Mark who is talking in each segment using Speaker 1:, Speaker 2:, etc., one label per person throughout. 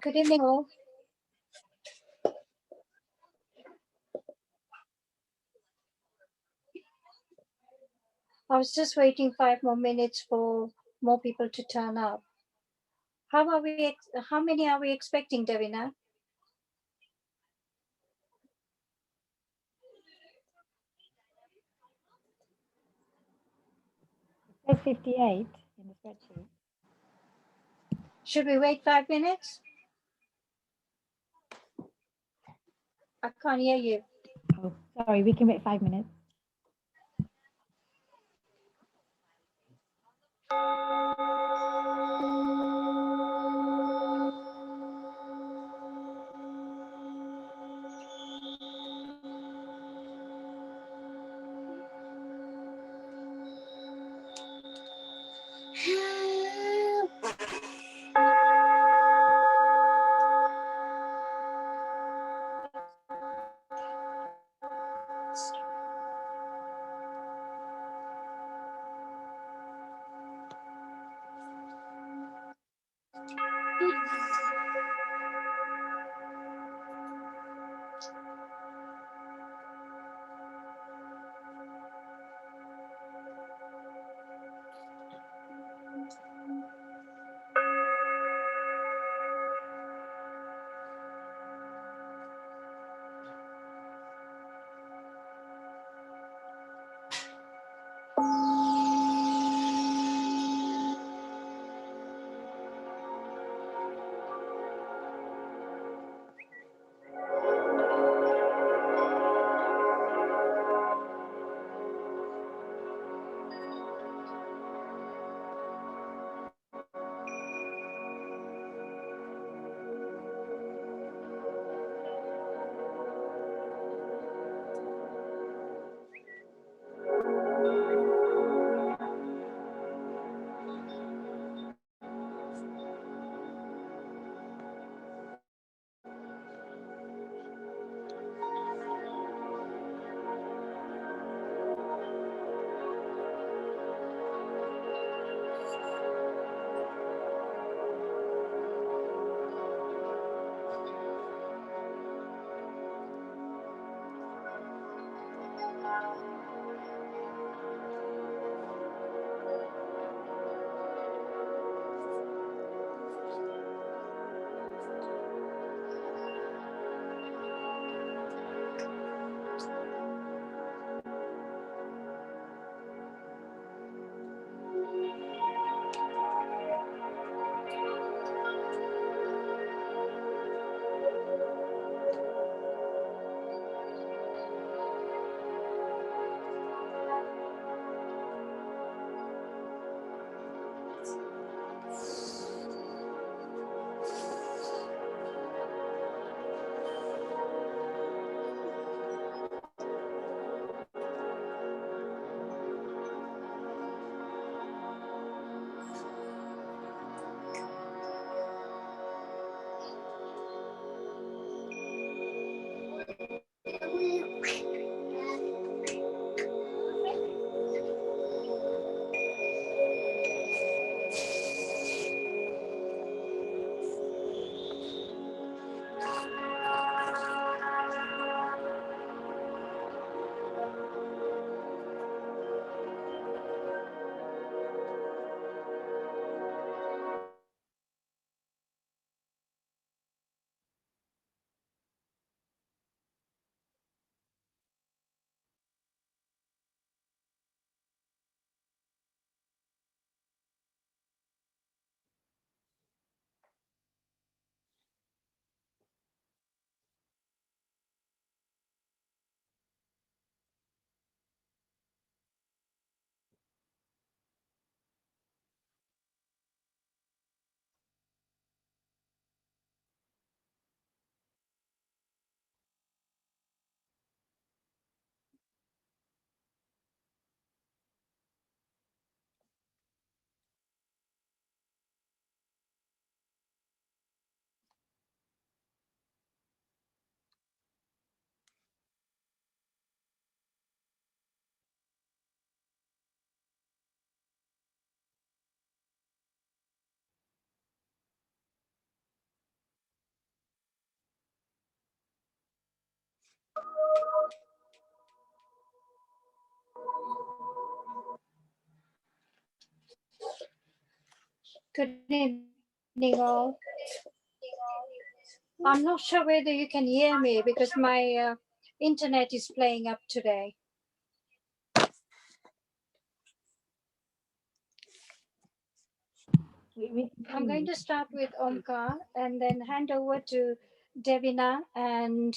Speaker 1: Good evening, all. I was just waiting 5 more minutes for more people to turn up. How many are we expecting, Davina?
Speaker 2: It says 58 in the spreadsheet.
Speaker 1: Should we wait 5 minutes? I can't hear you.
Speaker 2: Oh, sorry, we can wait 5 minutes.
Speaker 1: Good evening, all. I'm not sure whether you can hear me because my internet is playing up today.
Speaker 2: We can hear
Speaker 1: I'm going
Speaker 2: you.
Speaker 1: to start with Omkar and then hand over to Devina and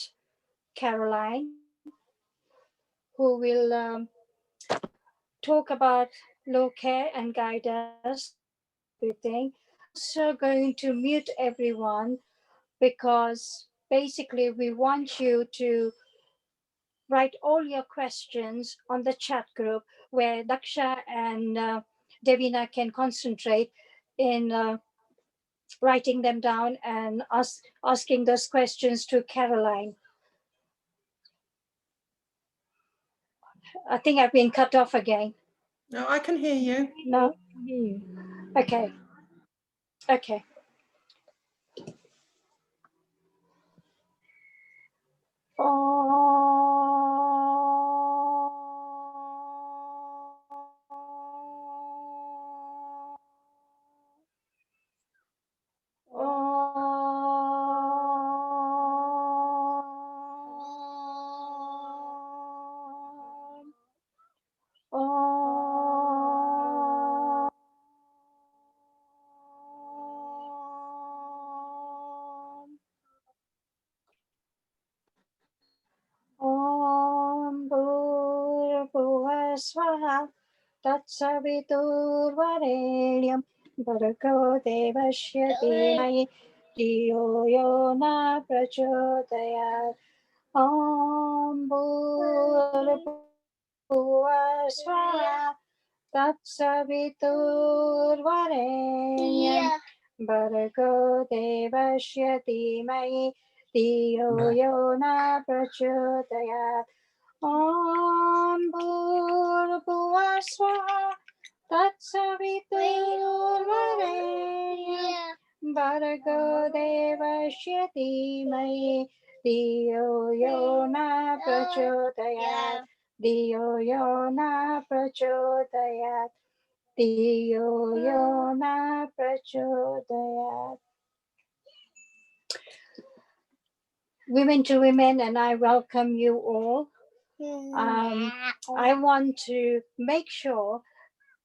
Speaker 1: Caroline, who will talk about low care and guide us everything. I'm also going to mute everyone because basically we want you to write all your questions on the chat group where Daksha and Devina can concentrate in writing them down and asking those questions to Caroline. I think I've been cut off again.
Speaker 3: No, I can hear you.
Speaker 1: No?
Speaker 2: We can hear you.
Speaker 1: Okay. Okay. Om Bhurvasvaha Tatsaviturvarenyam Bhargo Devasya Dhimai Dhiyo Yo Na Prachodayat. Om Bhurvasvaha Tatsaviturvarenyam Bhargo Devasya Dhimai Dhiyo Yo Na Prachodayat. Om Bhurbhuvah Swaha Tatsaviturvarenyam Bhargo Devasya Dhimai Dhiyo Yo Na Prachodayat. Dhiyo Yo Na Prachodayat. Dhiyo Yo Na Prachodayat. Women to women, and I welcome you all. I want to make sure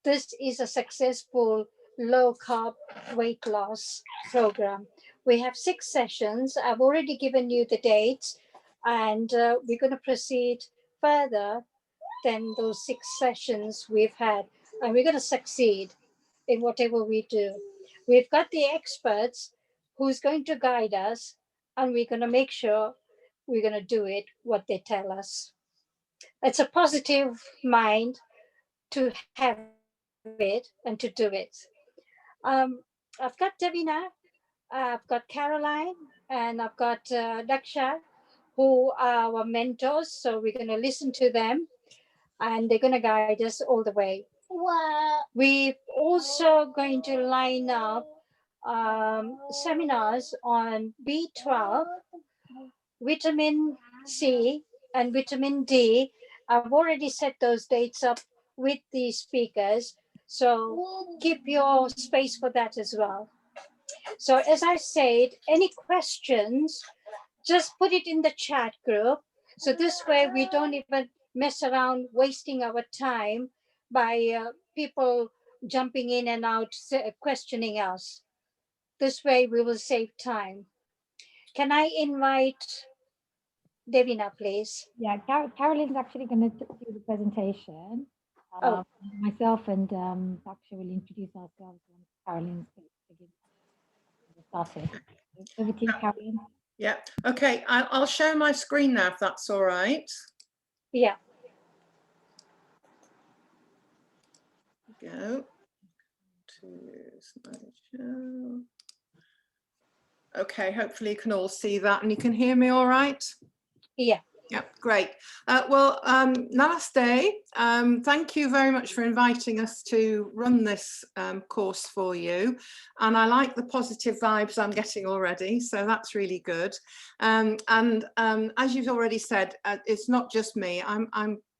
Speaker 1: this is a successful low carb weight loss program. We have 6 sessions. I've already given you the dates, and we're going to proceed further than those 6 sessions we've had. And we're going to succeed in whatever we do. We've got the experts who's going to guide us, and we're going to make sure we're going to do it what they tell us. It's a positive mind to have it and to do it. I've got Davina, I've got Caroline, and I've got Daksha, who are our mentors. So we're going to listen to them and they're going to guide us all the way. Wow. We're also going to line up seminars on B12, vitamin C, and vitamin D. I've already set those dates up with the speakers. So keep your space for that as well. So as I said, any questions, just put it in the chat group. So this way we don't even mess around wasting our time by people jumping in and out questioning us. This way we will save time. Can I invite Devina, please?
Speaker 2: Yeah, Carolyn's actually going to do the presentation.
Speaker 1: Oh.
Speaker 2: Myself and Daksha will introduce ourselves once Carolyn's begin. Started. Over to you, Carolyn.
Speaker 3: Yeah. Okay. I'll share my screen now, if that's all right.
Speaker 1: Yeah.
Speaker 3: Go to slideshow. Okay. Hopefully you can all see that and you can hear me all right.
Speaker 1: Yeah.
Speaker 3: Yeah, great. Well, namaste. Thank you very much for inviting us to run this course for you. And I like the positive vibes I'm getting already, so that's really good. As you've already said, it's not just me. I'm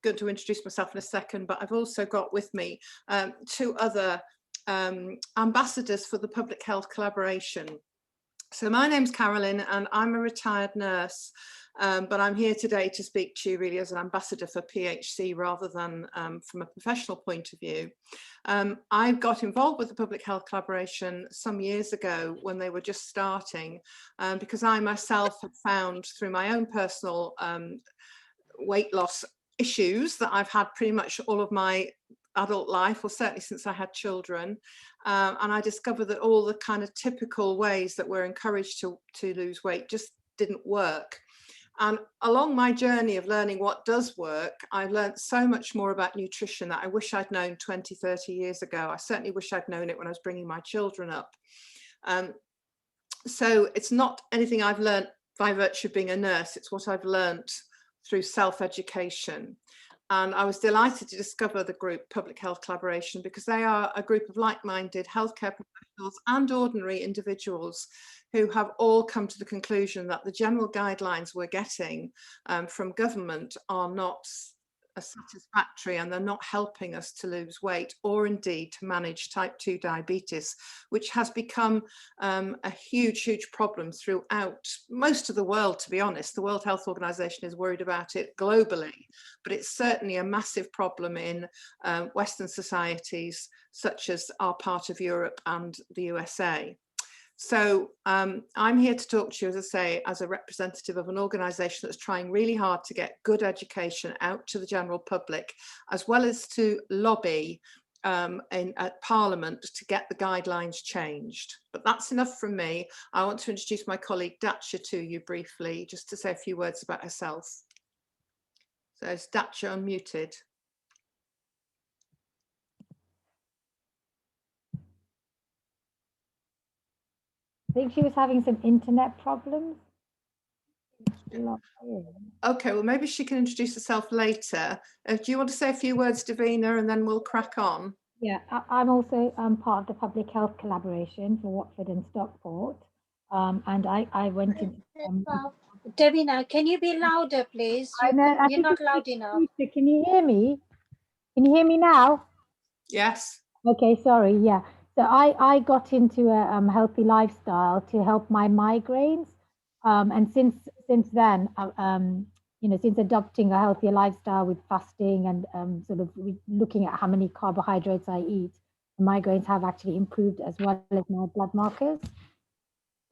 Speaker 3: going to introduce myself in a second, but I've also got with me 2 other ambassadors for the public health collaboration. So my name's Carolyn and I'm a retired nurse, but I'm here today to speak to you really as an ambassador for PHC rather than from a professional point of view. I got involved with the public health collaboration some years ago when they were just starting, because I myself had found through my own personal weight loss issues that I've had pretty much all of my adult life, or certainly since I had children, and I discovered that all the kind of typical ways that we're encouraged to lose weight just didn't work. And along my journey of learning what does work, I've learned so much more about nutrition that I wish I'd known 20, 30 years ago. I certainly wish I'd known it when I was bringing my children up. So it's not anything I've learned by virtue of being a nurse, it's what I've learned through self-education. And I was delighted to discover the group Public Health Collaboration because they are a group of like-minded healthcare professionals and ordinary individuals who have all come to the conclusion that the general guidelines we're getting from government are not satisfactory, and they're not helping us to lose weight or indeed to manage type 2 diabetes, which has become a huge problem throughout most of the world. To be honest, the World Health Organization is worried about it globally, but it's certainly a massive problem in Western societies such as our part of Europe and the USA. So I'm here to talk to you, as I say, as a representative of an organisation that's trying really hard to get good education out to the general public, as well as to lobby at Parliament to get the guidelines changed. But that's enough from me. I want to introduce my colleague Datcha to you briefly, just to say a few words about herself. So is Datcha unmuted?
Speaker 2: I think she was having some internet problems.
Speaker 3: Okay, well, maybe she can introduce herself later. Do you want to say a few words, Davina, and then we'll crack on?
Speaker 2: Yeah, I'm also part of the public health collaboration for Watford and Stockport. And I went into...
Speaker 1: Davina, can you be louder, please? You're not loud enough.
Speaker 2: Can you hear me? Can you hear me now?
Speaker 3: Yes.
Speaker 2: Okay, sorry, yeah. So I got into a healthy lifestyle to help my migraines. And since then, you know, since adopting a healthier lifestyle with fasting and sort of looking at how many carbohydrates I eat, the migraines have actually improved as well as my blood markers.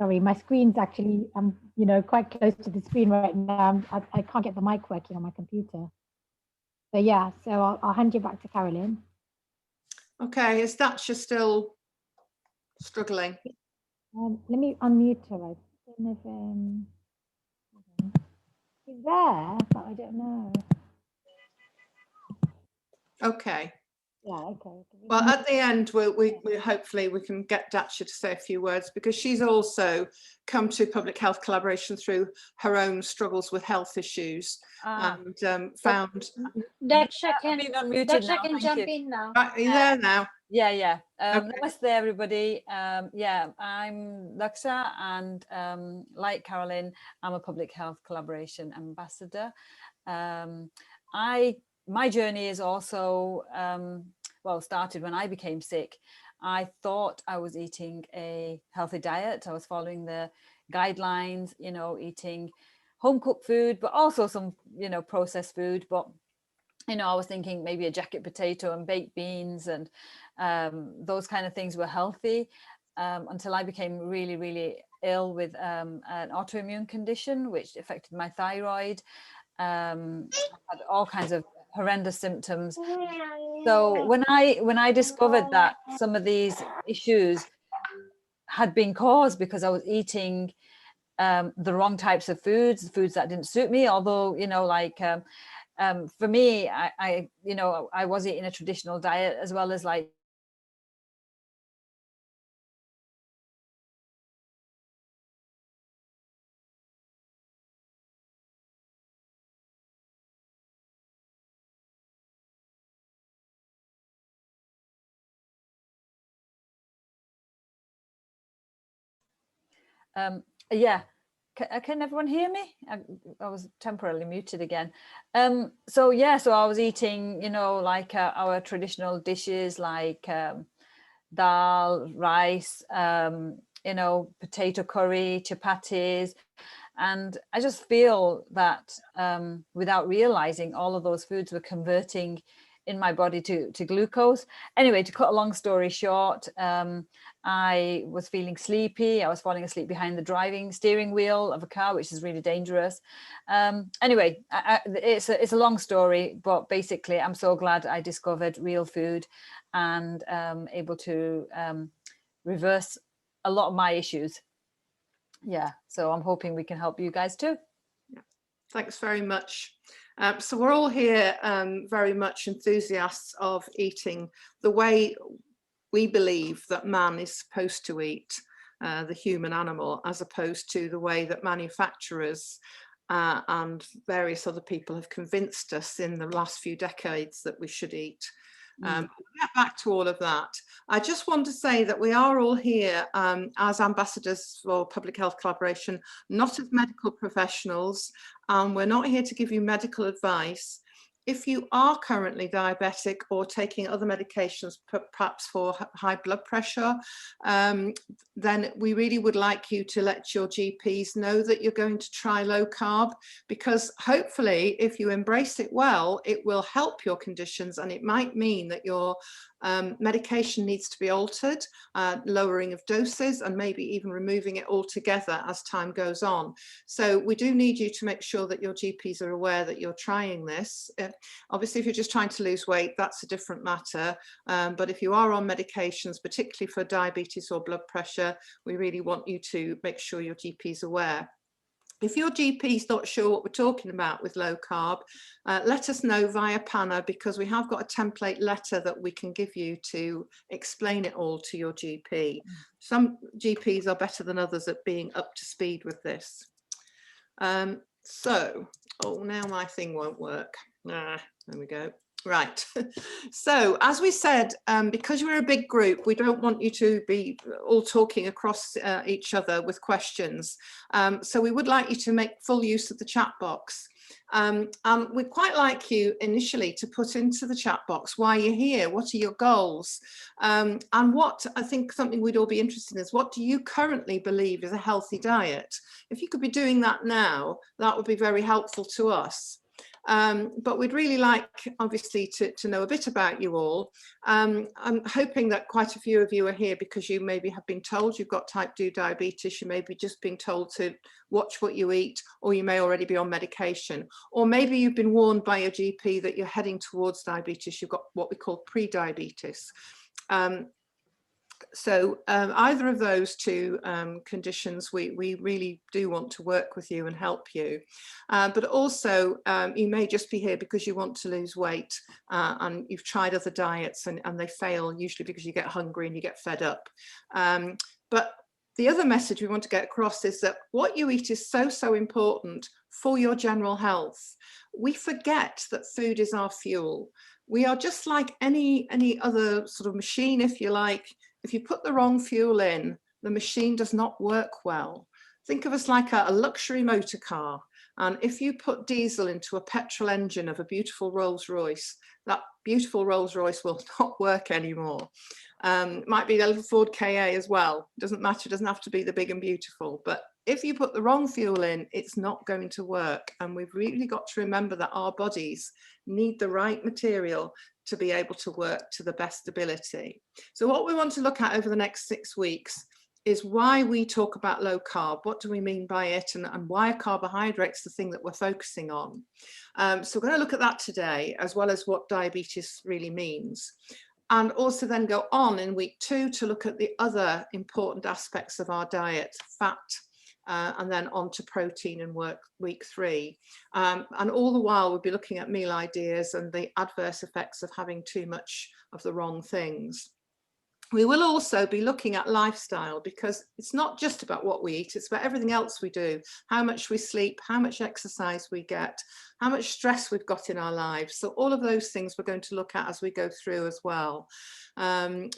Speaker 2: Sorry, my screen's actually, you know, quite close to the screen right now. I can't get the mic working on my computer. So yeah, so I'll hand you back to Carolyn.
Speaker 3: Okay, is Datcha still struggling?
Speaker 2: Let me unmute her. I don't know if she's there, but I don't know.
Speaker 3: Okay.
Speaker 2: Yeah, okay.
Speaker 3: Well, at the end, we hopefully we can get Datcha to say a few words, because she's also come to public health collaboration through her own struggles with health issues and found.
Speaker 1: Datcha can jump
Speaker 4: you.
Speaker 1: in now.
Speaker 3: Right, are you there now?
Speaker 4: Yeah.
Speaker 3: Okay.
Speaker 4: Namaste, everybody. Yeah, I'm Daksha, and like Carolyn, I'm a public health collaboration ambassador. My journey is also well, started when I became sick. I thought I was eating a healthy diet. I was following the guidelines, you know, eating home cooked food, but also some, you know, processed food. But you know, I was thinking maybe a jacket potato and baked beans and those kind of things were healthy, until I became really ill with an autoimmune condition which affected my thyroid. I had all kinds of horrendous symptoms. So when I discovered that some of these issues had been caused because I was eating the wrong types of foods that didn't suit me, although, you know, like for me, I you know, I was eating a traditional diet as well as like yeah. Can everyone hear me? I was temporarily muted again. So yeah, so I was eating, you know, like our traditional dishes, like dal, rice, you know, potato curry, chapatis. And I just feel that without realizing, all of those foods were converting in my body to glucose. Anyway, to cut a long story short, I was feeling sleepy. I was falling asleep behind the steering wheel of a car, which is really dangerous. Anyway, it's a long story, but basically I'm so glad I discovered real food and able to reverse a lot of my issues. Yeah, so I'm hoping we can help you guys too.
Speaker 3: Yeah. Thanks very much. So we're all here very much enthusiasts of eating the way we believe that man is supposed to eat, the human animal, as opposed to the way that manufacturers and various other people have convinced us in the last few decades that we should eat. We'll get back to all of that. I just want to say that we are all here as ambassadors for public health collaboration, not as medical professionals. We're not here to give you medical advice. If you are currently diabetic or taking other medications, perhaps for high blood pressure, then we really would like you to let your GPs know that you're going to try low carb, because hopefully if you embrace it well, it will help your conditions, and it might mean that your medication needs to be altered, lowering of doses, and maybe even removing it altogether as time goes on. So we do need you to make sure that your GPs are aware that you're trying this. Obviously, if you're just trying to lose weight, that's a different matter. But if you are on medications, particularly for diabetes or blood pressure, we really want you to make sure your GP is aware. If your GP is not sure what we're talking about with low carb, let us know via PANA, because we have got a template letter that we can give you to explain it all to your GP. Some GPs are better than others at being up to speed with this. Oh, now my thing won't work. There we go. Right. So as we said, because we're a big group, we don't want you to be all talking across each other with questions. So we would like you to make full use of the chat box. And we'd quite like you initially to put into the chat box why you're here, what are your goals, and what I think something we'd all be interested in is, what do you currently believe is a healthy diet? If you could be doing that now, that would be very helpful to us. But we'd really like, obviously, to know a bit about you all. I'm hoping that quite a few of you are here because you maybe have been told you've got type 2 diabetes, you may be just being told to watch what you eat, or you may already be on medication, or maybe you've been warned by your GP that you're heading towards diabetes, you've got what we call pre-diabetes. So either of those two conditions, we really do want to work with you and help you. But also, you may just be here because you want to lose weight and you've tried other diets and they fail, usually because you get hungry and you get fed up. But the other message we want to get across is that what you eat is so important for your general health. We forget that food is our fuel. We are just like any other sort of machine, if you like. If you put the wrong fuel in, the machine does not work well. Think of us like a luxury motor car. And if you put diesel into a petrol engine of a beautiful Rolls Royce, that beautiful Rolls Royce will not work anymore. Might be the little Ford KA as well. Doesn't matter, it doesn't have to be the big and beautiful. But if you put the wrong fuel in, it's not going to work. And we've really got to remember that our bodies need the right material to be able to work to the best ability. So what we want to look at over the next 6 weeks is why we talk about low carb. What do we mean by it, and why are carbohydrates the thing that we're focusing on? So we're going to look at that today, as well as what diabetes really means. And also then go on in week 2 to look at the other important aspects of our diet, fat, and then on to protein in week 3. And all the while we'll be looking at meal ideas and the adverse effects of having too much of the wrong things. We will also be looking at lifestyle, because it's not just about what we eat, it's about everything else we do, how much we sleep, how much exercise we get, how much stress we've got in our lives. So all of those things we're going to look at as we go through as well. And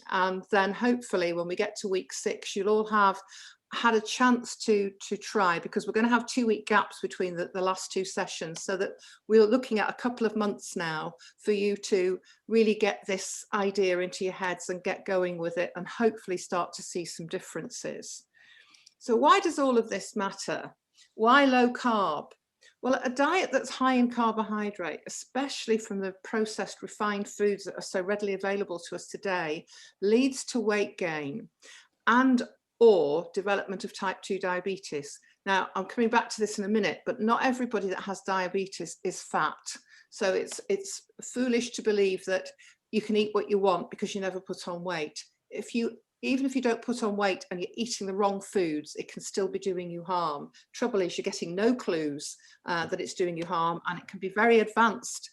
Speaker 3: then hopefully when we get to week 6, you'll all have had a chance to try, because we're going to have 2-week gaps between the last 2 sessions, so that we're looking at a couple of months now for you to really get this idea into your heads and get going with it, and hopefully start to see some differences. So why does all of this matter? Why low carb? Well, a diet that's high in carbohydrate, especially from the processed refined foods that are so readily available to us today, leads to weight gain and or development of type 2 diabetes. Now, I'm coming back to this in a minute, but not everybody that has diabetes is fat. So it's foolish to believe that you can eat what you want because you never put on weight. Even if you don't put on weight and you're eating the wrong foods, it can still be doing you harm. Trouble is, you're getting no clues that it's doing you harm, and it can be very advanced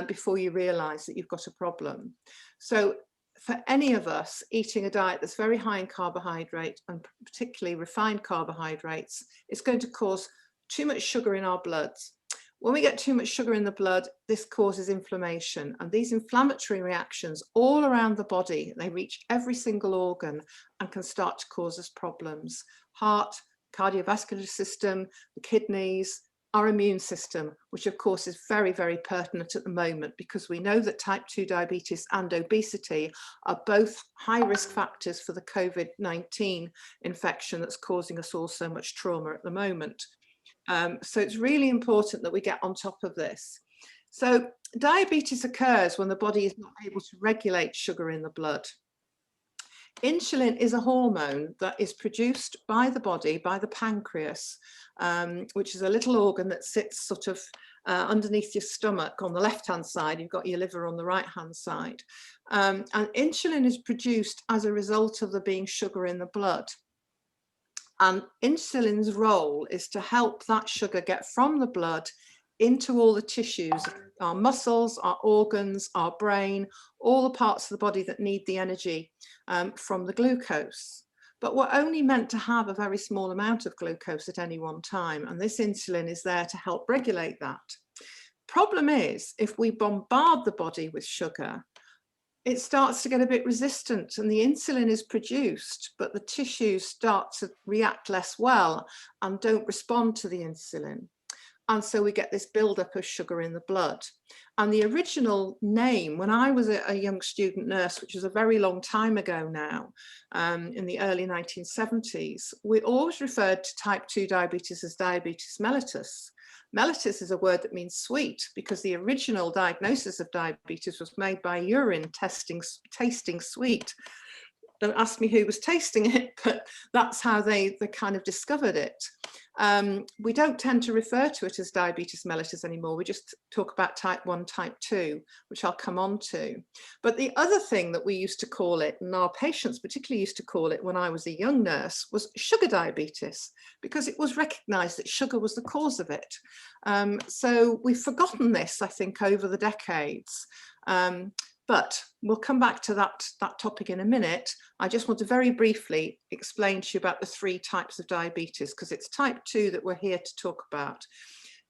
Speaker 3: before you realize that you've got a problem. So for any of us, eating a diet that's very high in carbohydrate, and particularly refined carbohydrates, is going to cause too much sugar in our bloods. When we get too much sugar in the blood, this causes inflammation, and these inflammatory reactions all around the body, they reach every single organ and can start to cause us problems. Heart, cardiovascular system, the kidneys, our immune system, which of course is very, very pertinent at the moment, because we know that type 2 diabetes and obesity are both high risk factors for the COVID-19 infection that's causing us all so much trauma at the moment. So it's really important that we get on top of this. So diabetes occurs when the body is not able to regulate sugar in the blood. Insulin is a hormone that is produced by the body, by the pancreas, which is a little organ that sits sort of underneath your stomach on the left-hand side. You've got your liver on the right-hand side. And insulin is produced as a result of there being sugar in the blood. And insulin's role is to help that sugar get from the blood into all the tissues, our muscles, our organs, our brain, all the parts of the body that need the energy from the glucose. But we're only meant to have a very small amount of glucose at any one time, and this insulin is there to help regulate that. Problem is, if we bombard the body with sugar, it starts to get a bit resistant, and the insulin is produced, but the tissues start to react less well and don't respond to the insulin. And so we get this buildup of sugar in the blood. And the original name, when I was a young student nurse, which was a very long time ago now, in the early 1970s, we always referred to type 2 diabetes as diabetes mellitus. Mellitus is a word that means sweet, because the original diagnosis of diabetes was made by urine tasting sweet. Don't ask me who was tasting it, but that's how they kind of discovered it. We don't tend to refer to it as diabetes mellitus anymore. We just talk about type 1, type 2, which I'll come on to. But the other thing that we used to call it, and our patients particularly used to call it when I was a young nurse, was sugar diabetes, because it was recognized that sugar was the cause of it. So we've forgotten this, I think, over the decades. But we'll come back to that topic in a minute. I just want to very briefly explain to you about the 3 types of diabetes, because it's type 2 that we're here to talk about.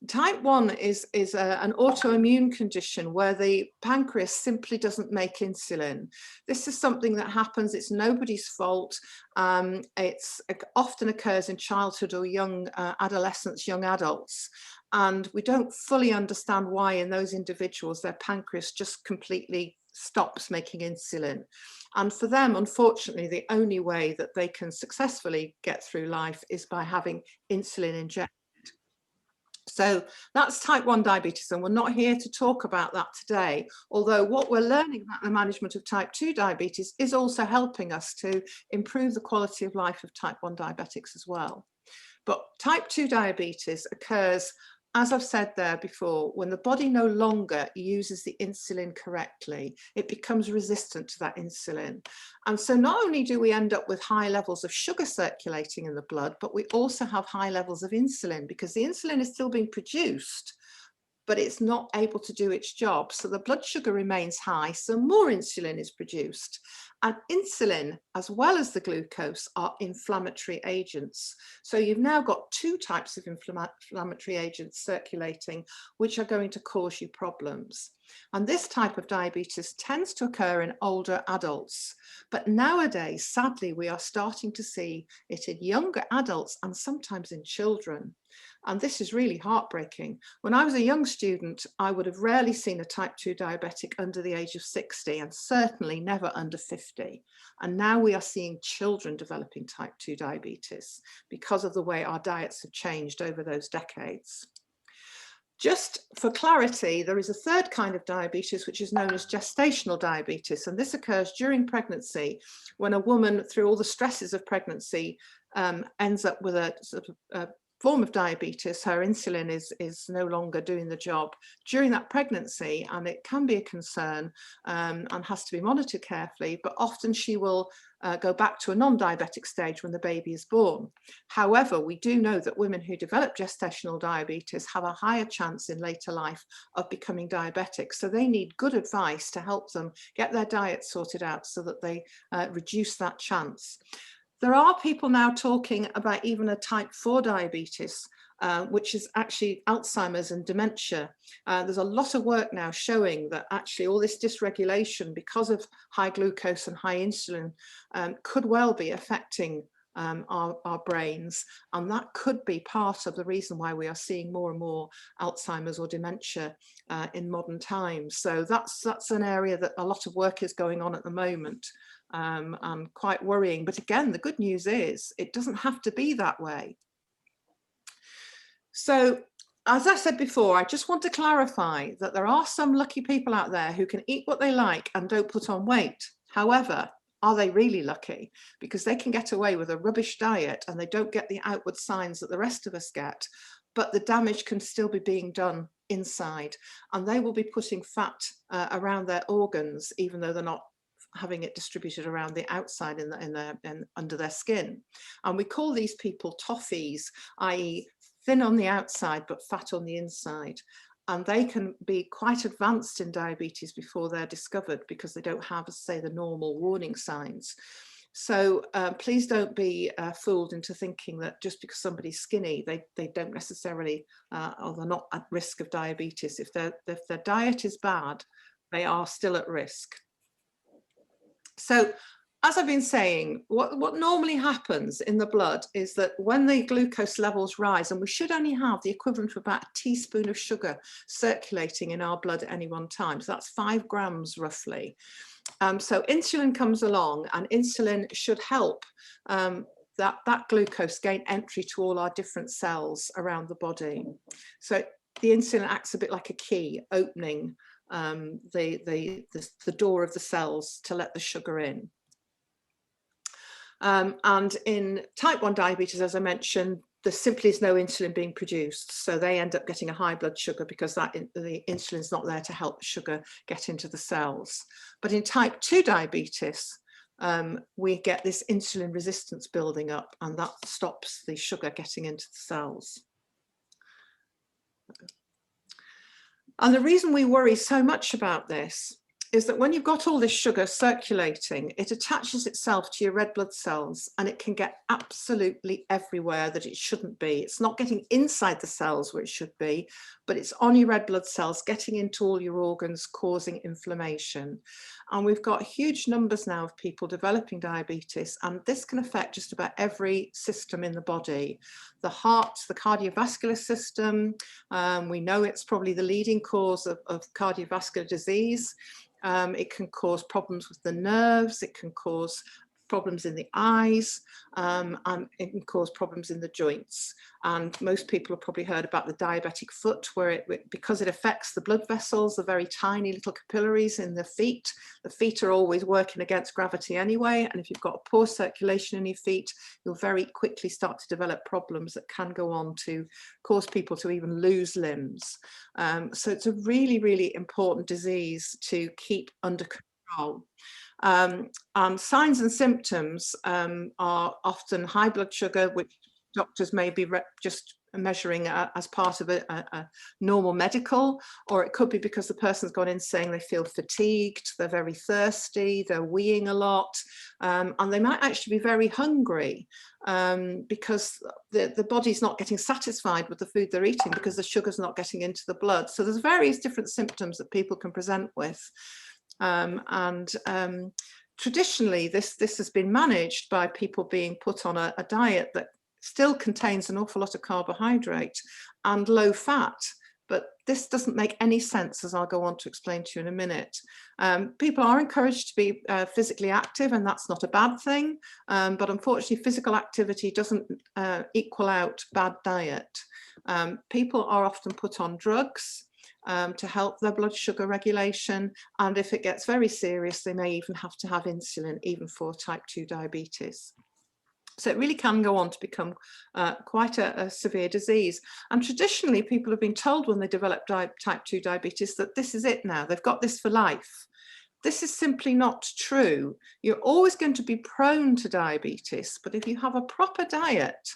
Speaker 3: Type 1 is an autoimmune condition where the pancreas simply doesn't make insulin. This is something that happens, it's nobody's fault. It often occurs in childhood or young adolescents, young adults. And we don't fully understand why in those individuals their pancreas just completely stops making insulin. And for them, unfortunately, the only way that they can successfully get through life is by having insulin injected. So that's type 1 diabetes, and we're not here to talk about that today, although what we're learning about the management of type 2 diabetes is also helping us to improve the quality of life of type 1 diabetics as well. But type 2 diabetes occurs, as I've said there before, when the body no longer uses the insulin correctly, it becomes resistant to that insulin. And so not only do we end up with high levels of sugar circulating in the blood, but we also have high levels of insulin, because the insulin is still being produced, but it's not able to do its job. So the blood sugar remains high, so more insulin is produced. And insulin, as well as the glucose, are inflammatory agents. So you've now got 2 types of inflammatory agents circulating, which are going to cause you problems. And this type of diabetes tends to occur in older adults. But nowadays, sadly, we are starting to see it in younger adults and sometimes in children. And this is really heartbreaking. When I was a young student, I would have rarely seen a type 2 diabetic under the age of 60 and certainly never under 50. And now we are seeing children developing type 2 diabetes because of the way our diets have changed over those decades. Just for clarity, there is a third kind of diabetes, which is known as gestational diabetes. And this occurs during pregnancy when a woman, through all the stresses of pregnancy, ends up with a sort of a form of diabetes. Her insulin is no longer doing the job during that pregnancy, and it can be a concern and has to be monitored carefully, but often she will go back to a non-diabetic stage when the baby is born. However, we do know that women who develop gestational diabetes have a higher chance in later life of becoming diabetic, so they need good advice to help them get their diet sorted out so that they reduce that chance. There are people now talking about even a type 4 diabetes, which is actually Alzheimer's and dementia. There's a lot of work now showing that actually all this dysregulation because of high glucose and high insulin could well be affecting our brains, and that could be part of the reason why we are seeing more and more Alzheimer's or dementia in modern times. So that's an area that a lot of work is going on at the moment. And quite worrying. But again, the good news is it doesn't have to be that way. So, as I said before, I just want to clarify that there are some lucky people out there who can eat what they like and don't put on weight. However, are they really lucky? Because they can get away with a rubbish diet and they don't get the outward signs that the rest of us get, but the damage can still be being done inside, and they will be putting fat around their organs, even though they're not having it distributed around the outside and under their skin. And we call these people toffees, i.e. thin on the outside but fat on the inside. And they can be quite advanced in diabetes before they're discovered because they don't have, say, the normal warning signs. So please don't be fooled into thinking that just because somebody's skinny, they don't necessarily, or they're not at risk of diabetes. If their diet is bad, they are still at risk. So, as I've been saying, what normally happens in the blood is that when the glucose levels rise, and we should only have the equivalent of about a teaspoon of sugar circulating in our blood at any one time, so that's 5 grams roughly. So insulin comes along, and insulin should help that glucose gain entry to all our different cells around the body. So the insulin acts a bit like a key, opening the door of the cells to let the sugar in. And in type 1 diabetes, as I mentioned, there simply is no insulin being produced. So they end up getting a high blood sugar because the insulin is not there to help the sugar get into the cells. But in type 2 diabetes, we get this insulin resistance building up, and that stops the sugar getting into the cells. And the reason we worry so much about this is that when you've got all this sugar circulating, it attaches itself to your red blood cells, and it can get absolutely everywhere that it shouldn't be. It's not getting inside the cells where it should be, but it's on your red blood cells, getting into all your organs, causing inflammation. And we've got huge numbers now of people developing diabetes, and this can affect just about every system in the body. The heart, the cardiovascular system, we know it's probably the leading cause of cardiovascular disease. It can cause problems with the nerves, it can cause problems in the eyes, and it can cause problems in the joints. And most people have probably heard about the diabetic foot, where because it affects the blood vessels, the very tiny little capillaries in the feet are always working against gravity anyway. And if you've got poor circulation in your feet, you'll very quickly start to develop problems that can go on to cause people to even lose limbs. So it's a really, really important disease to keep under control. Signs and symptoms are often high blood sugar, which doctors may be just measuring as part of a normal medical, or it could be because the person's gone in saying they feel fatigued, they're very thirsty, they're weeing a lot, and they might actually be very hungry because the body's not getting satisfied with the food they're eating because the sugar's not getting into the blood. So there's various different symptoms that people can present with. Traditionally, this has been managed by people being put on a diet that still contains an awful lot of carbohydrate and low fat, but this doesn't make any sense, as I'll go on to explain to you in a minute. People are encouraged to be physically active, and that's not a bad thing, but unfortunately physical activity doesn't equal out bad diet. People are often put on drugs to help their blood sugar regulation, and if it gets very serious, they may even have to have insulin, even for type 2 diabetes. So it really can go on to become quite a severe disease. And traditionally, people have been told when they develop type 2 diabetes that this is it now, they've got this for life. This is simply not true. You're always going to be prone to diabetes, but if you have a proper diet,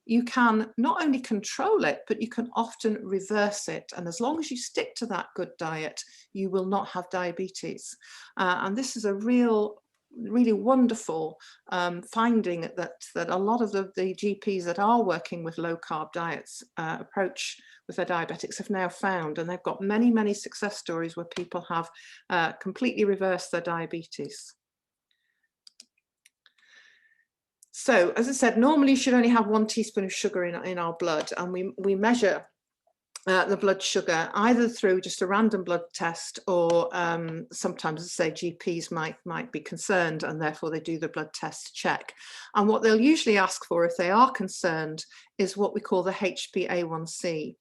Speaker 3: you can not only control it, but you can often reverse it. And as long as you stick to that good diet, you will not have diabetes. And this is a really wonderful finding that a lot of the GPs that are working with low carb diets approach with their diabetics have now found, and they've got many success stories where people have completely reversed their diabetes. So as I said, normally you should only have 1 teaspoon of sugar in our blood, and we measure the blood sugar either through just a random blood test, or sometimes, as I say, GPs might be concerned and therefore they do the blood test check. And what they'll usually ask for, if they are concerned, is what we call the HbA1c.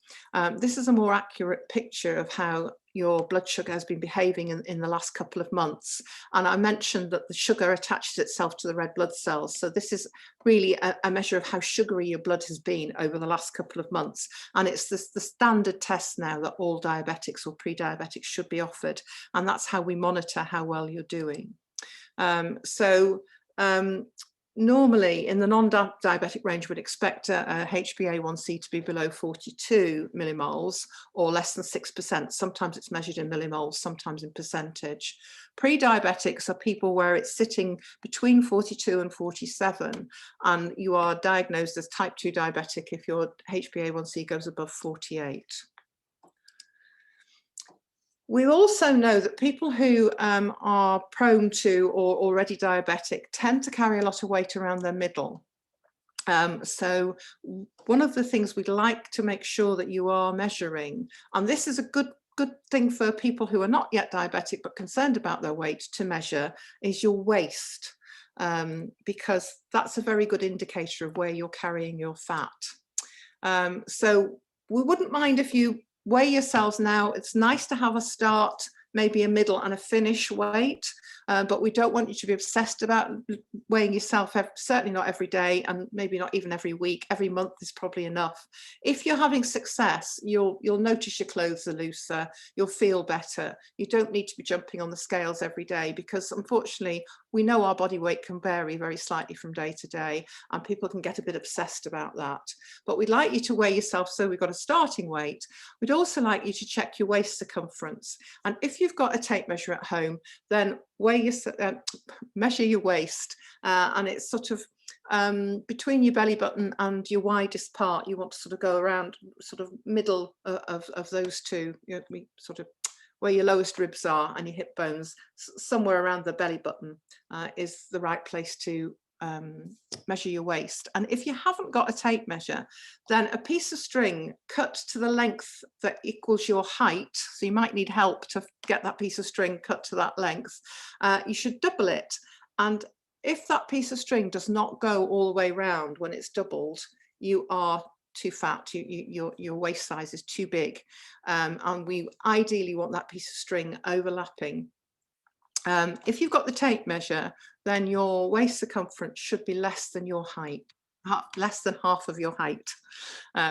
Speaker 3: This is a more accurate picture of how your blood sugar has been behaving in the last couple of months. And I mentioned that the sugar attaches itself to the red blood cells. So this is really a measure of how sugary your blood has been over the last couple of months. And it's the standard test now that all diabetics or pre-diabetics should be offered. And that's how we monitor how well you're doing. Normally, in the non-diabetic range, we'd expect a HbA1c to be below 42 millimoles or less than 6%. Sometimes it's measured in millimoles, sometimes in percentage. Pre-diabetics are people where it's sitting between 42 and 47, and you are diagnosed as type 2 diabetic if your HbA1c goes above 48. We also know that people who are prone to or already diabetic tend to carry a lot of weight around their middle. So one of the things we'd like to make sure that you are measuring, and this is a good thing for people who are not yet diabetic but concerned about their weight to measure, is your waist, because that's a very good indicator of where you're carrying your fat. So we wouldn't mind if you weigh yourselves now. It's nice to have a start, maybe a middle and a finish weight, but we don't want you to be obsessed about weighing yourself, certainly not every day, and maybe not even every week. Every month is probably enough. If you're having success, you'll notice your clothes are looser, you'll feel better. You don't need to be jumping on the scales every day, because unfortunately we know our body weight can vary very slightly from day to day, and people can get a bit obsessed about that. But we'd like you to weigh yourself, so we've got a starting weight. We'd also like you to check your waist circumference, and if you've got a tape measure at home, then measure your waist, and it's sort of between your belly button and your widest part. You want to sort of go around sort of middle of those two, you know, sort of where your lowest ribs are and your hip bones, somewhere around the belly button is the right place to measure your waist. And if you haven't got a tape measure, then a piece of string cut to the length that equals your height, so you might need help to get that piece of string cut to that length, you should double it. And if that piece of string does not go all the way round when it's doubled, you are too fat, your waist size is too big, and we ideally want that piece of string overlapping. If you've got the tape measure, then your waist circumference should be less than your height, less than half of your height.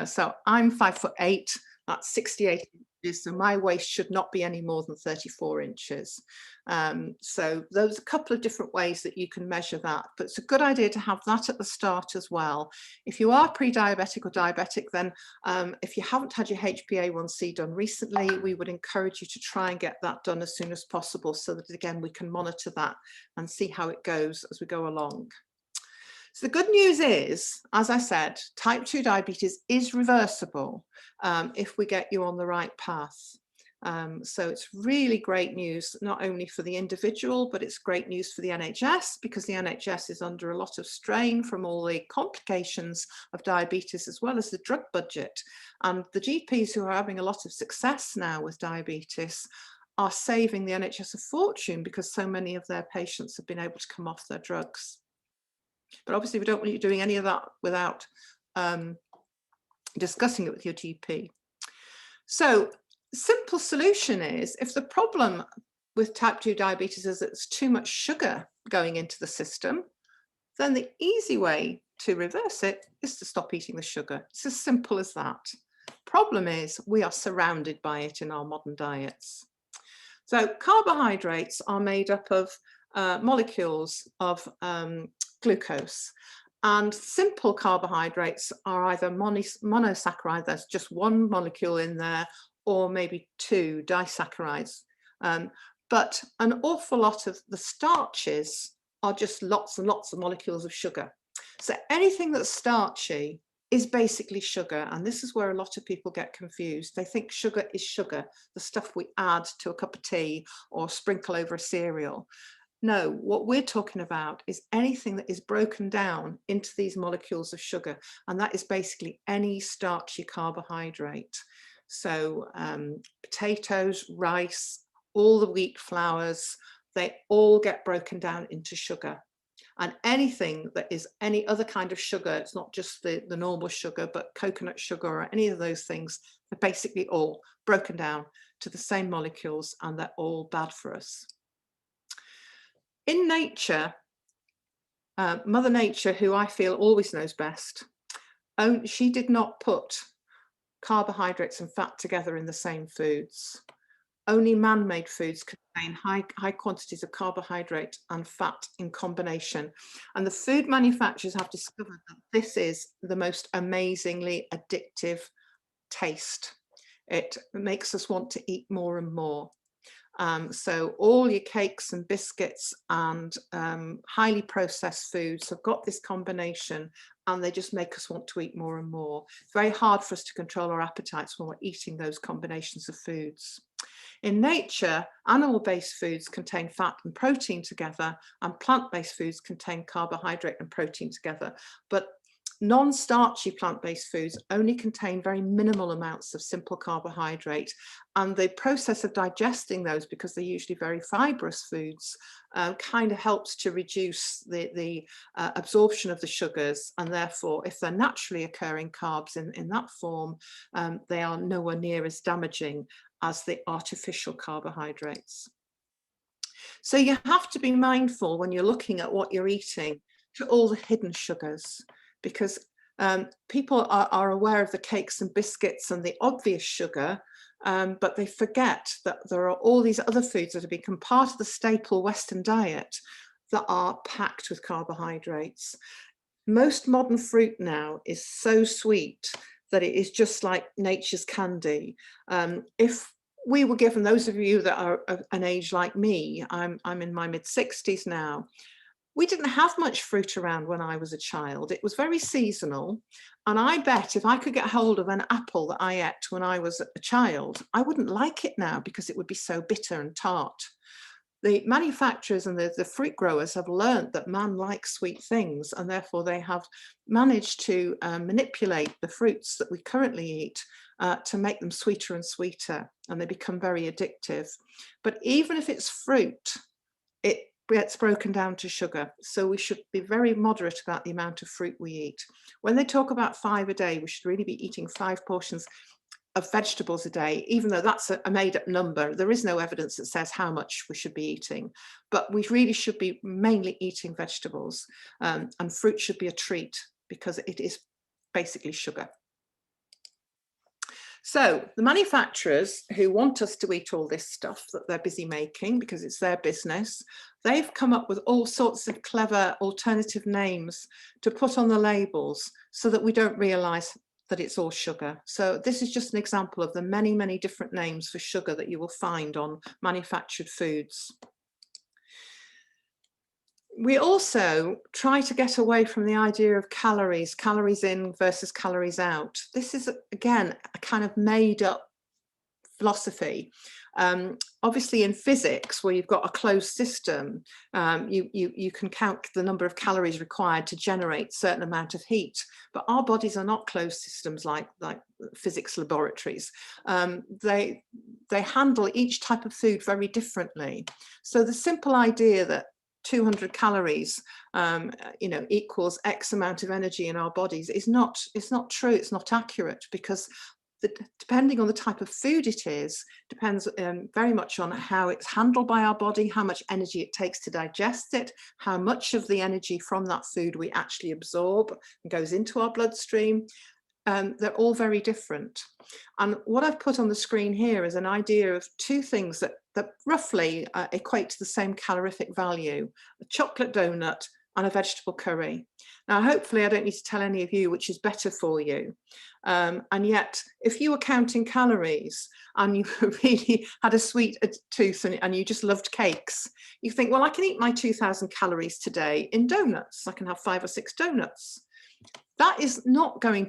Speaker 3: So I'm 5'8", That's 68 inches. So my waist should not be any more than 34 inches. So there's a couple of different ways that you can measure that, but it's a good idea to have that at the start as well. If you are pre-diabetic or diabetic, then if you haven't had your HbA1c done recently, we would encourage you to try and get that done as soon as possible, so that again we can monitor that and see how it goes as we go along. So the good news is, as I said, type 2 diabetes is reversible if we get you on the right path. So it's really great news, not only for the individual, but it's great news for the NHS, because the NHS is under a lot of strain from all the complications of diabetes, as well as the drug budget. And the GPs who are having a lot of success now with diabetes are saving the NHS a fortune, because so many of their patients have been able to come off their drugs. But obviously we don't want you doing any of that without discussing it with your GP. So simple solution is, if the problem with type 2 diabetes is that it's too much sugar going into the system, then the easy way to reverse it is to stop eating the sugar. It's as simple as that. Problem is, we are surrounded by it in our modern diets. So carbohydrates are made up of molecules of glucose, and simple carbohydrates are either monosaccharide, there's just one molecule in there, or maybe two disaccharides. But an awful lot of the starches are just lots and lots of molecules of sugar. So anything that's starchy is basically sugar, and this is where a lot of people get confused. They think sugar is sugar, the stuff we add to a cup of tea or sprinkle over a cereal. No, what we're talking about is anything that is broken down into these molecules of sugar, and that is basically any starchy carbohydrate. So potatoes, rice, all the wheat flours, they all get broken down into sugar. And anything that is any other kind of sugar, it's not just the normal sugar, but coconut sugar or any of those things, they're basically all broken down to the same molecules, and they're all bad for us. In nature, Mother Nature, who I feel always knows best, she did not put carbohydrates and fat together in the same foods. Only man-made foods contain high quantities of carbohydrate and fat in combination. And the food manufacturers have discovered that this is the most amazingly addictive taste. It makes us want to eat more and more. So all your cakes and biscuits and highly processed foods have got this combination, and they just make us want to eat more and more. It's very hard for us to control our appetites when we're eating those combinations of foods. In nature, animal-based foods contain fat and protein together, and plant-based foods contain carbohydrate and protein together. But non-starchy plant-based foods only contain very minimal amounts of simple carbohydrate, and the process of digesting those, because they're usually very fibrous foods, kind of helps to reduce the absorption of the sugars, and therefore if they're naturally occurring carbs in that form, they are nowhere near as damaging as the artificial carbohydrates. So you have to be mindful when you're looking at what you're eating to all the hidden sugars, because people are aware of the cakes and biscuits and the obvious sugar, but they forget that there are all these other foods that have become part of the staple Western diet that are packed with carbohydrates. Most modern fruit now is so sweet that it is just like nature's candy. If we were given, those of you that are an age like me, I'm in my mid-60s now, we didn't have much fruit around when I was a child. It was very seasonal. And I bet if I could get hold of an apple that I ate when I was a child, I wouldn't like it now because it would be so bitter and tart. The manufacturers and the fruit growers have learned that man likes sweet things, and therefore they have managed to manipulate the fruits that we currently eat to make them sweeter and sweeter, and they become very addictive. But even if it's fruit, it gets broken down to sugar. So we should be very moderate about the amount of fruit we eat. When they talk about 5 a day, we should really be eating 5 portions of vegetables a day, even though that's a made-up number. There is no evidence that says how much we should be eating, but we really should be mainly eating vegetables, and fruit should be a treat because it is basically sugar. So the manufacturers who want us to eat all this stuff that they're busy making because it's their business, they've come up with all sorts of clever alternative names to put on the labels so that we don't realize that it's all sugar. So this is just an example of the many, many different names for sugar that you will find on manufactured foods. We also try to get away from the idea of calories in versus calories out. This is, again, a kind of made up philosophy. Obviously in physics, where you've got a closed system, you can count the number of calories required to generate a certain amount of heat, but our bodies are not closed systems like physics laboratories. They handle each type of food very differently. So the simple idea that 200 calories equals X amount of energy in our bodies is not true. It's not accurate, because depending on the type of food it is, depends very much on how it's handled by our body, how much energy it takes to digest it, how much of the energy from that food we actually absorb and goes into our bloodstream. They're all very different. And what I've put on the screen here is an idea of two things that roughly equate to the same calorific value: a chocolate donut and a vegetable curry. Now, hopefully I don't need to tell any of you which is better for you. And yet, if you were counting calories and you really had a sweet tooth and you just loved cakes, you think, well, I can eat my 2,000 calories today in donuts. I can have 5 or 6 donuts. That is not going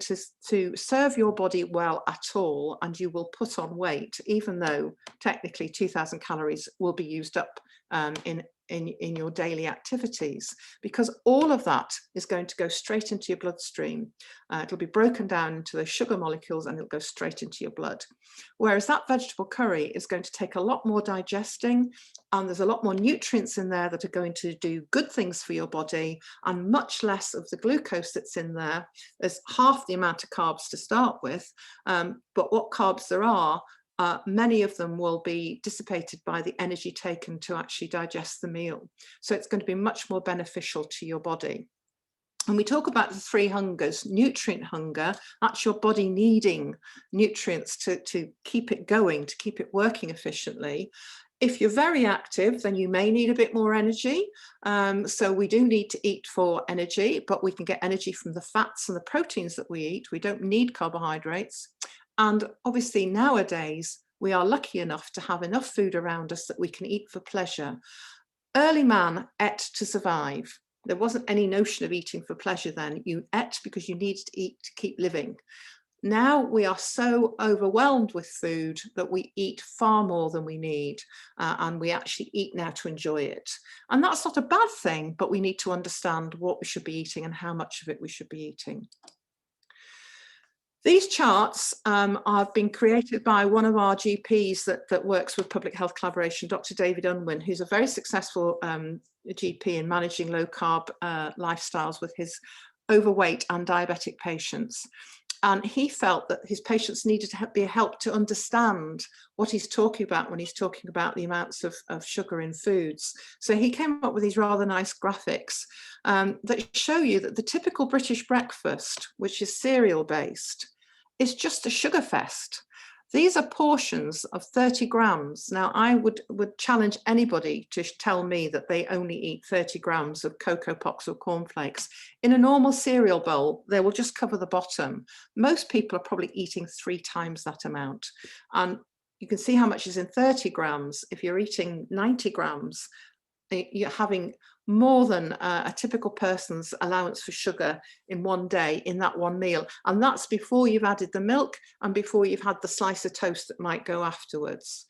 Speaker 3: to serve your body well at all, and you will put on weight, even though technically 2,000 calories will be used up in your daily activities, because all of that is going to go straight into your bloodstream. It'll be broken down into the sugar molecules and it'll go straight into your blood. Whereas that vegetable curry is going to take a lot more digesting, and there's a lot more nutrients in there that are going to do good things for your body, and much less of the glucose that's in there. There's half the amount of carbs to start with, but what carbs there are, many of them will be dissipated by the energy taken to actually digest the meal. So it's going to be much more beneficial to your body. And we talk about the 3 hungers. Nutrient hunger, that's your body needing nutrients to keep it going, to keep it working efficiently. If you're very active, then you may need a bit more energy. So we do need to eat for energy, but we can get energy from the fats and the proteins that we eat. We don't need carbohydrates. And obviously nowadays, we are lucky enough to have enough food around us that we can eat for pleasure. Early man ate to survive. There wasn't any notion of eating for pleasure then. You ate because you needed to eat to keep living. Now we are so overwhelmed with food that we eat far more than we need, and we actually eat now to enjoy it. And that's not a bad thing, but we need to understand what we should be eating and how much of it we should be eating. These charts have been created by one of our GPs that works with Public Health Collaboration, Dr. David Unwin, who's a very successful GP in managing low carb lifestyles with his overweight and diabetic patients. And he felt that his patients needed to be helped to understand what he's talking about when he's talking about the amounts of sugar in foods. So he came up with these rather nice graphics that show you that the typical British breakfast, which is cereal based, is just a sugar fest. These are portions of 30 grams. Now, I would challenge anybody to tell me that they only eat 30 grams of Cocoa Pops or cornflakes. In a normal cereal bowl, they will just cover the bottom. Most people are probably eating 3 times that amount. And you can see how much is in 30 grams. If you're eating 90 grams, you're having more than a typical person's allowance for sugar in one day in that one meal. And that's before you've added the milk and before you've had the slice of toast that might go afterwards.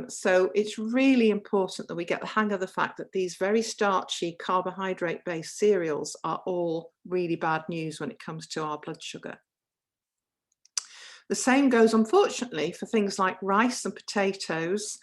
Speaker 3: So it's really important that we get the hang of the fact that these very starchy carbohydrate-based cereals are all really bad news when it comes to our blood sugar. The same goes, unfortunately, for things like rice and potatoes.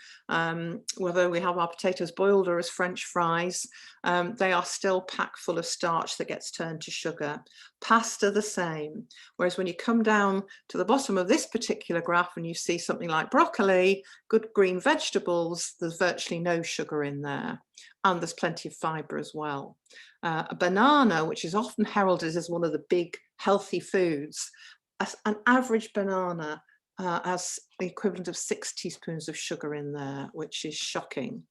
Speaker 3: Whether we have our potatoes boiled or as French fries, they are still packed full of starch that gets turned to sugar. Pasta, the same. Whereas when you come down to the bottom of this particular graph and you see something like broccoli, good green vegetables, there's virtually no sugar in there. And there's plenty of fibre as well. A banana, which is often heralded as one of the big healthy foods, an average banana has the equivalent of 6 teaspoons of sugar in there, which is shocking.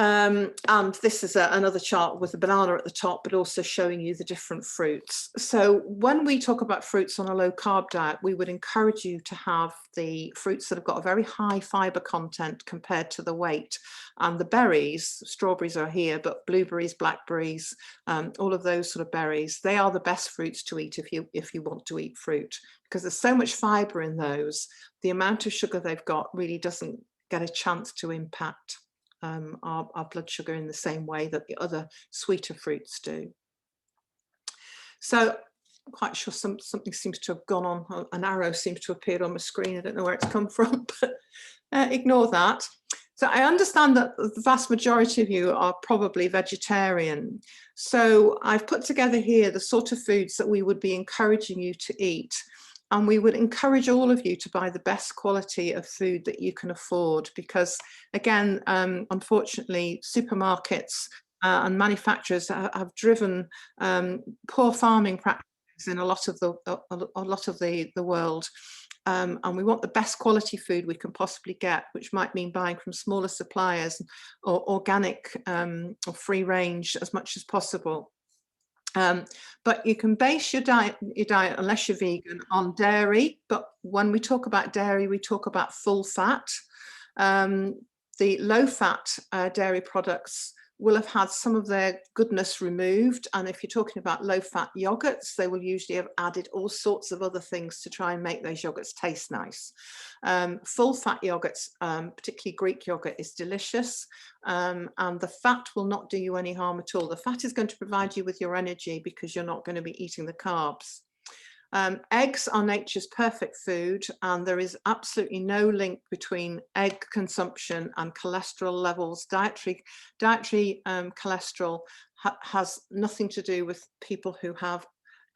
Speaker 3: And this is another chart with a banana at the top, but also showing you the different fruits. So when we talk about fruits on a low carb diet, we would encourage you to have the fruits that have got a very high fiber content compared to the weight. And the berries, strawberries are here, but blueberries, blackberries, all of those sort of berries, they are the best fruits to eat if you want to eat fruit, because there's so much fiber in those. The amount of sugar they've got really doesn't get a chance to impact our blood sugar in the same way that the other sweeter fruits do. So I'm quite sure something seems to have gone on, an arrow seems to appear on my screen. I don't know where it's come from, but ignore that. So I understand that the vast majority of you are probably vegetarian. So I've put together here the sort of foods that we would be encouraging you to eat. And we would encourage all of you to buy the best quality of food that you can afford, because again, unfortunately, supermarkets and manufacturers have driven poor farming practices in a lot of the world. And we want the best quality food we can possibly get, which might mean buying from smaller suppliers or organic or free range as much as possible. But you can base your diet, unless you're vegan, on dairy. But when we talk about dairy, we talk about full fat. The low fat dairy products will have had some of their goodness removed. And if you're talking about low fat yogurts, they will usually have added all sorts of other things to try and make those yogurts taste nice. Full fat yogurts, particularly Greek yogurt, is delicious. And the fat will not do you any harm at all. The fat is going to provide you with your energy because you're not going to be eating the carbs. Eggs are nature's perfect food, and there is absolutely no link between egg consumption and cholesterol levels. Dietary cholesterol has nothing to do with people who have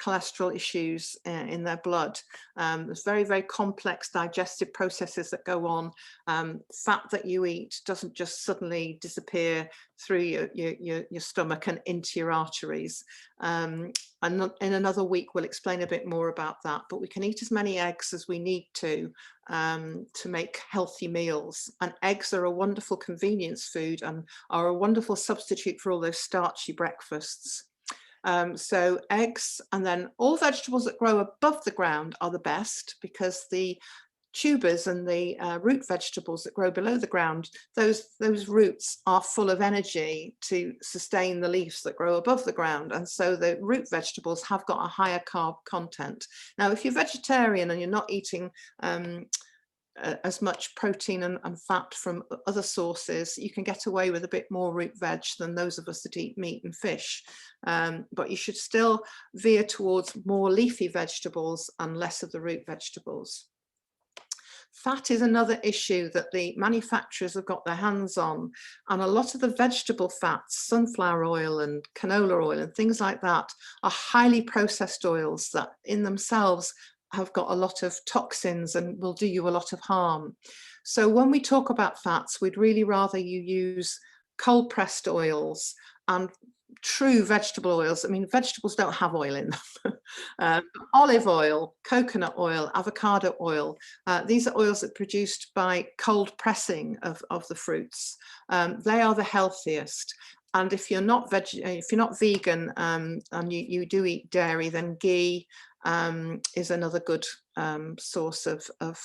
Speaker 3: cholesterol issues in their blood. There's very, very complex digestive processes that go on. Fat that you eat doesn't just suddenly disappear through your stomach and into your arteries. And in another week, we'll explain a bit more about that, but we can eat as many eggs as we need to make healthy meals. And eggs are a wonderful convenience food and are a wonderful substitute for all those starchy breakfasts. So eggs, and then all vegetables that grow above the ground are the best, because the tubers and the root vegetables that grow below the ground, those roots are full of energy to sustain the leaves that grow above the ground. And so the root vegetables have got a higher carb content. Now, if you're vegetarian and you're not eating as much protein and fat from other sources, you can get away with a bit more root veg than those of us that eat meat and fish. But you should still veer towards more leafy vegetables and less of the root vegetables. Fat is another issue that the manufacturers have got their hands on, and a lot of the vegetable fats, sunflower oil and canola oil and things like that, are highly processed oils that in themselves have got a lot of toxins and will do you a lot of harm. So when we talk about fats, we'd really rather you use cold pressed oils and true vegetable oils. I mean, vegetables don't have oil in them. Olive oil, coconut oil, avocado oil. These are oils that are produced by cold pressing of the fruits. They are the healthiest. And if you're not vegan and you do eat dairy, then ghee is another good source of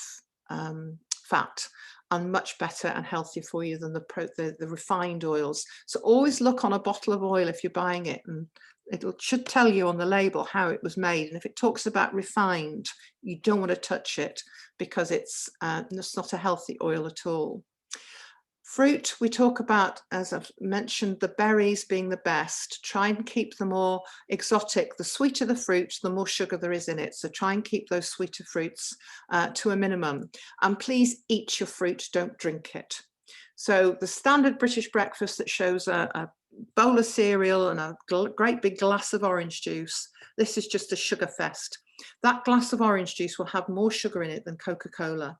Speaker 3: fat, and much better and healthier for you than the refined oils. So always look on a bottle of oil if you're buying it, and it should tell you on the label how it was made. And if it talks about refined, you don't want to touch it, because it's not a healthy oil at all. Fruit, we talk about, as I've mentioned, the berries being the best. Try and keep them more exotic. The sweeter the fruit, the more sugar there is in it. So try and keep those sweeter fruits to a minimum. And please eat your fruit, don't drink it. So the standard British breakfast that shows a bowl of cereal and a great big glass of orange juice, this is just a sugar fest. That glass of orange juice will have more sugar in it than Coca-Cola.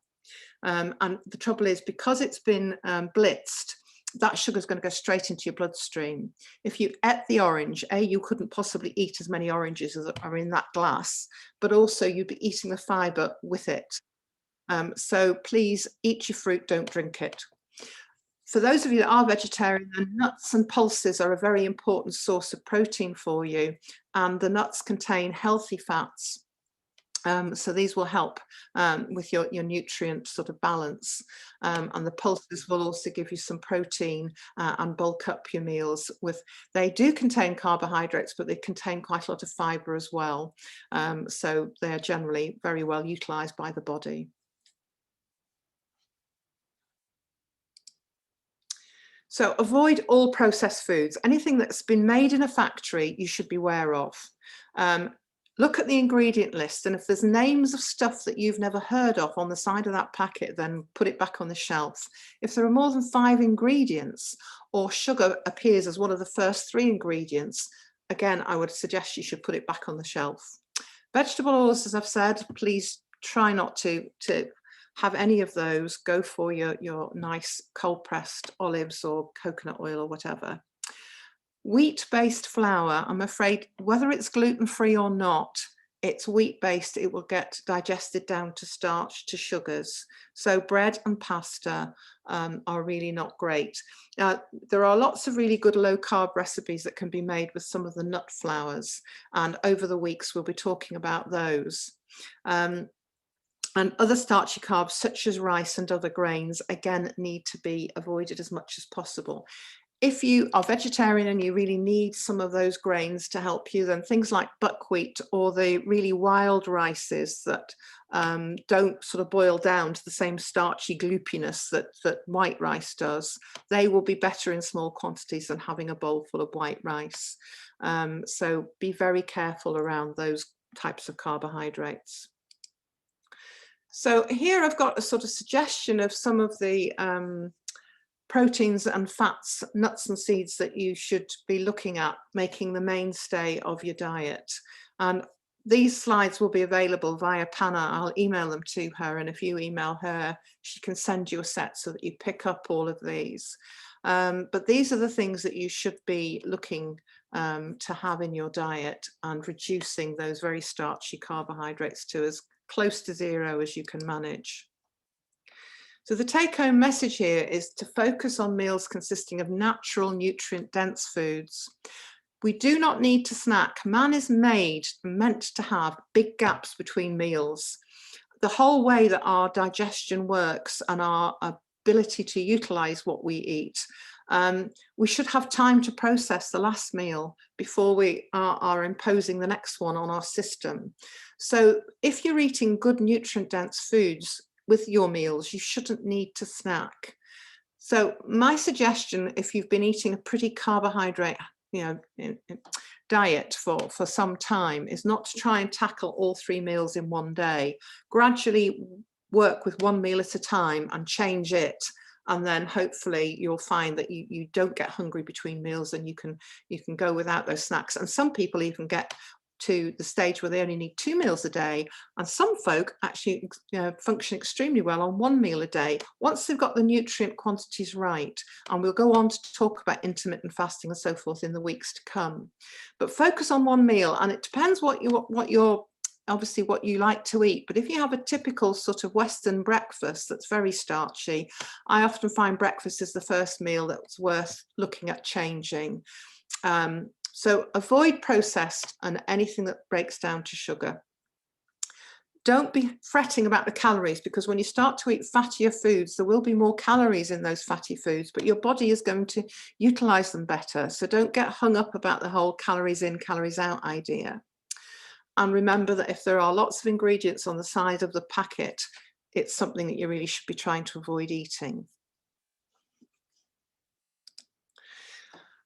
Speaker 3: And the trouble is, because it's been blitzed, that sugar is going to go straight into your bloodstream. If you ate the orange, you couldn't possibly eat as many oranges as are in that glass, but also you'd be eating the fibre with it. So please eat your fruit, don't drink it. For those of you that are vegetarian, then nuts and pulses are a very important source of protein for you, and the nuts contain healthy fats. So these will help with your nutrient sort of balance, and the pulses will also give you some protein and bulk up your meals. They do contain carbohydrates, but they contain quite a lot of fibre as well. So they're generally very well utilised by the body. So avoid all processed foods. Anything that's been made in a factory, you should be aware of. Look at the ingredient list, and if there's names of stuff that you've never heard of on the side of that packet, then put it back on the shelf. If there are more than 5 ingredients, or sugar appears as one of the first 3 ingredients, again, I would suggest you should put it back on the shelf. Vegetable oils, as I've said, please try not to have any of those. Go for your nice cold pressed olives or coconut oil or whatever. Wheat-based flour, I'm afraid, whether it's gluten-free or not, it's wheat-based, it will get digested down to starch, to sugars. So bread and pasta are really not great. There are lots of really good low-carb recipes that can be made with some of the nut flours, and over the weeks we'll be talking about those. And other starchy carbs such as rice and other grains, again, need to be avoided as much as possible. If you are vegetarian and you really need some of those grains to help you, then things like buckwheat or the really wild rices that don't sort of boil down to the same starchy gloopiness that white rice does, they will be better in small quantities than having a bowl full of white rice. So be very careful around those types of carbohydrates. So here I've got a sort of suggestion of some of the proteins and fats, nuts and seeds that you should be looking at making the mainstay of your diet. And these slides will be available via Panna. I'll email them to her, and if you email her, she can send you a set so that you pick up all of these. But these are the things that you should be looking to have in your diet, and reducing those very starchy carbohydrates to as close to 0 as you can manage. So the take-home message here is to focus on meals consisting of natural, nutrient-dense foods. We do not need to snack. Man is meant to have big gaps between meals. The whole way that our digestion works and our ability to utilize what we eat, we should have time to process the last meal before we are imposing the next one on our system. So if you're eating good nutrient-dense foods with your meals, you shouldn't need to snack. So my suggestion, if you've been eating a pretty carbohydrate diet for some time, is not to try and tackle all 3 meals in one day. Gradually work with 1 meal at a time and change it, and then hopefully you'll find that you don't get hungry between meals, and you can go without those snacks. And some people even get to the stage where they only need 2 meals a day, and some folk actually function extremely well on 1 meal a day once they've got the nutrient quantities right. And we'll go on to talk about intermittent fasting and so forth in the weeks to come. But focus on 1 meal, and it depends what you like to eat. But if you have a typical sort of Western breakfast that's very starchy, I often find breakfast is the first meal that's worth looking at changing. So avoid processed and anything that breaks down to sugar. Don't be fretting about the calories, because when you start to eat fattier foods, there will be more calories in those fatty foods, but your body is going to utilize them better. So don't get hung up about the whole calories in, calories out idea. And remember that if there are lots of ingredients on the side of the packet, it's something that you really should be trying to avoid eating.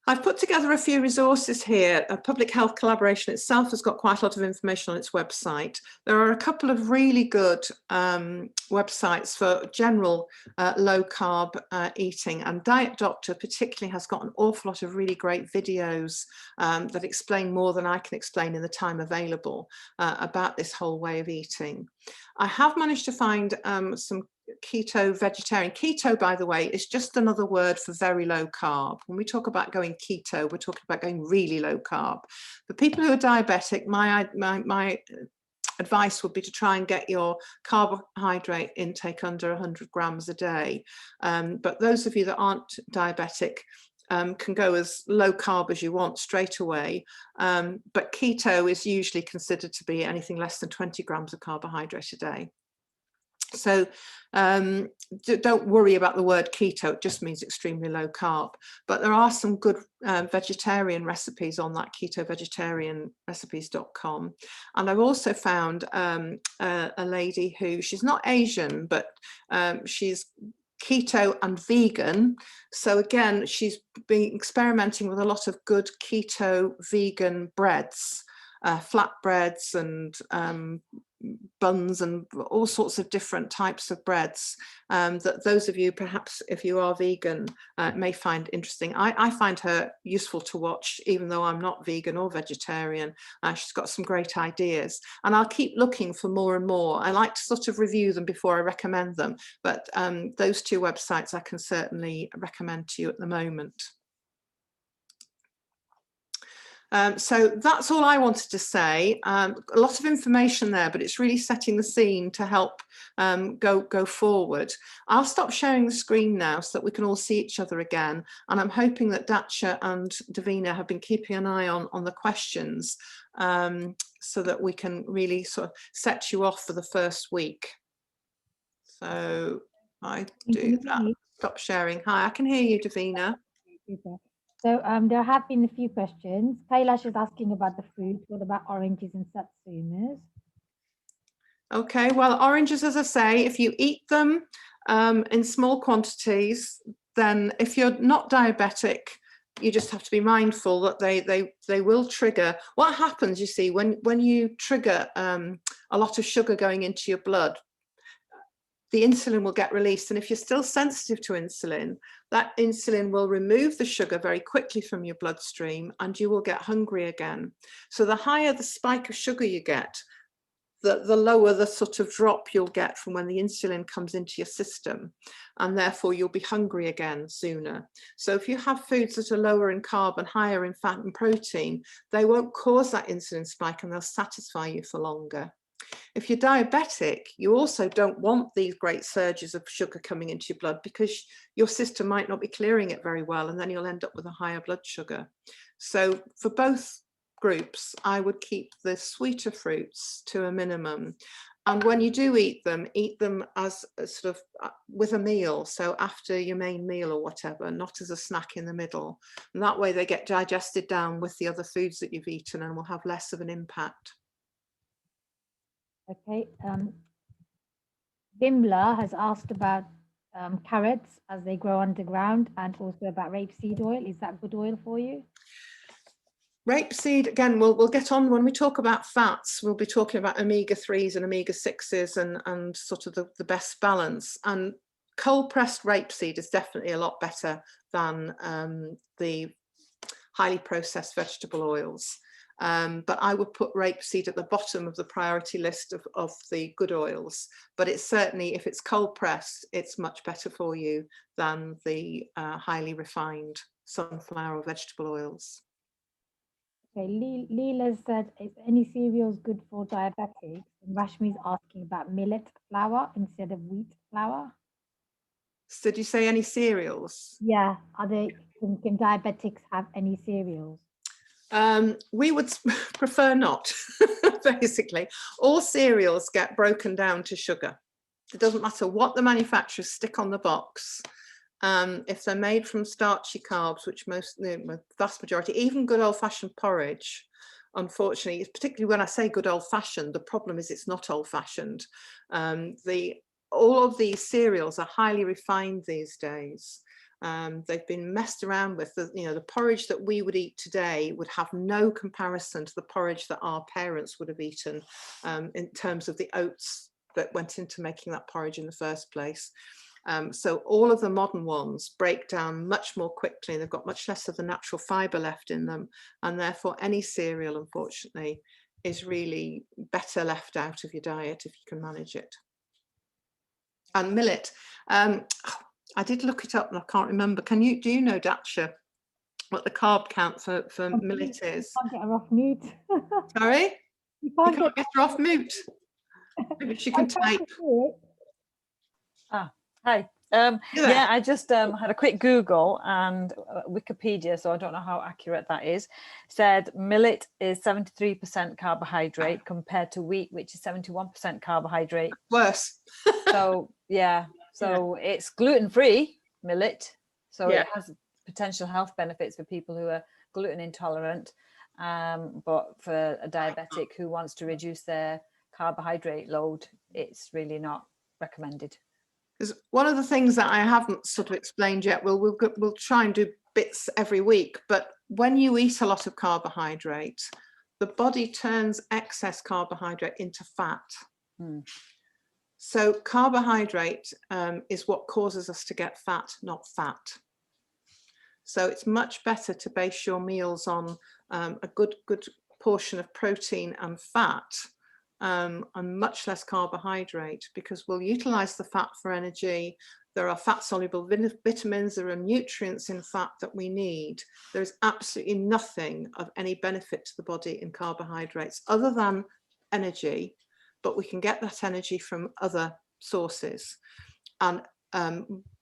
Speaker 3: I've put together a few resources here. Public Health Collaboration itself has got quite a lot of information on its website. There are a couple of really good websites for general low carb eating, and Diet Doctor particularly has got an awful lot of really great videos that explain more than I can explain in the time available about this whole way of eating. I have managed to find some keto vegetarian. Keto, by the way, is just another word for very low carb. When we talk about going keto, we're talking about going really low carb. For people who are diabetic, my advice would be to try and get your carbohydrate intake under 100 grams a day. But those of you that aren't diabetic can go as low carb as you want straight away. But keto is usually considered to be anything less than 20 grams of carbohydrate a day. So don't worry about the word keto, it just means extremely low carb. But there are some good vegetarian recipes on that ketovegetarianrecipes.com. And I've also found a lady who, she's not Asian, but she's keto and vegan. So again, she's been experimenting with a lot of good keto vegan breads, flatbreads and buns and all sorts of different types of breads that those of you, perhaps if you are vegan, may find interesting. I find her useful to watch, even though I'm not vegan or vegetarian. She's got some great ideas, and I'll keep looking for more and more. I like to sort of review them before I recommend them, but those two websites I can certainly recommend to you at the moment. So that's all I wanted to say. A lot of information there, but it's really setting the scene to help go forward. I'll stop sharing the screen now so that we can all see each other again. And I'm hoping that Dacia and Davina have been keeping an eye on the questions so that we can really sort of set you off for the first week. So I do that. Stop sharing. Hi, I can hear you, Davina.
Speaker 2: Super. So there have been a few questions. Kailash is asking about the fruit. What about oranges and satsumas?
Speaker 3: Okay, well, oranges, as I say, if you eat them in small quantities, then if you're not diabetic, you just have to be mindful that they will trigger. What happens, you see, when you trigger a lot of sugar going into your blood, the insulin will get released. And if you're still sensitive to insulin, that insulin will remove the sugar very quickly from your bloodstream and you will get hungry again. So the higher the spike of sugar you get, the lower the sort of drop you'll get from when the insulin comes into your system, and therefore you'll be hungry again sooner. So if you have foods that are lower in carb and higher in fat and protein, they won't cause that insulin spike and they'll satisfy you for longer. If you're diabetic, you also don't want these great surges of sugar coming into your blood because your system might not be clearing it very well, and then you'll end up with a higher blood sugar. So for both groups, I would keep the sweeter fruits to a minimum. And when you do eat them as a sort of with a meal, so after your main meal or whatever, not as a snack in the middle. And that way they get digested down with the other foods that you've eaten and will have less of an impact.
Speaker 2: Okay, Bimla has asked about carrots as they grow underground and also about rapeseed oil. Is that good oil for you?
Speaker 3: Rapeseed, again, we'll get on when we talk about fats, we'll be talking about omega-3s and omega-6s and sort of the best balance. And cold pressed rapeseed is definitely a lot better than the highly processed vegetable oils. But I would put rapeseed at the bottom of the priority list of the good oils. But it's certainly, if it's cold pressed, it's much better for you than the highly refined sunflower or vegetable oils.
Speaker 2: Okay, Leela said, is any cereals good for diabetics? And Rashmi's asking about millet flour instead of wheat flour.
Speaker 3: So did you say any cereals?
Speaker 2: Yeah, can diabetics have any cereals?
Speaker 3: We would prefer not, basically. All cereals get broken down to sugar. It doesn't matter what the manufacturers stick on the box. If they're made from starchy carbs, which the vast majority, even good old-fashioned porridge, unfortunately, particularly when I say good old-fashioned, the problem is it's not old-fashioned. All of these cereals are highly refined these days. They've been messed around with. The porridge that we would eat today would have no comparison to the porridge that our parents would have eaten in terms of the oats that went into making that porridge in the first place. So all of the modern ones break down much more quickly. They've got much less of the natural fibre left in them, and therefore any cereal, unfortunately, is really better left out of your diet if you can manage it. And millet. I did look it up and I can't remember. Do you know, Daksha, what the carb count for millet is?
Speaker 2: You can't get her off mute.
Speaker 3: Sorry?
Speaker 2: You
Speaker 3: You
Speaker 2: can't
Speaker 3: can't get her off mute. Maybe she can type.
Speaker 4: Hi. Yeah, I just had a quick Google, and Wikipedia, so I don't know how accurate that is, said millet is 73% carbohydrate compared to wheat, which is 71% carbohydrate.
Speaker 3: Worse.
Speaker 4: So yeah, so it's gluten-free millet, so
Speaker 3: Yeah.
Speaker 4: it has potential health benefits for people who are gluten intolerant, but for a diabetic who wants to reduce their carbohydrate load, it's really not recommended.
Speaker 3: Because one of the things that I haven't sort of explained yet, we'll try and do bits every week, but when you eat a lot of carbohydrate, the body turns excess carbohydrate into fat. So carbohydrate is what causes us to get fat, not fat. So it's much better to base your meals on a good portion of protein and fat, and much less carbohydrate, because we'll utilize the fat for energy. There are fat soluble vitamins, there are nutrients in fat that we need. There is absolutely nothing of any benefit to the body in carbohydrates other than energy, but we can get that energy from other sources. And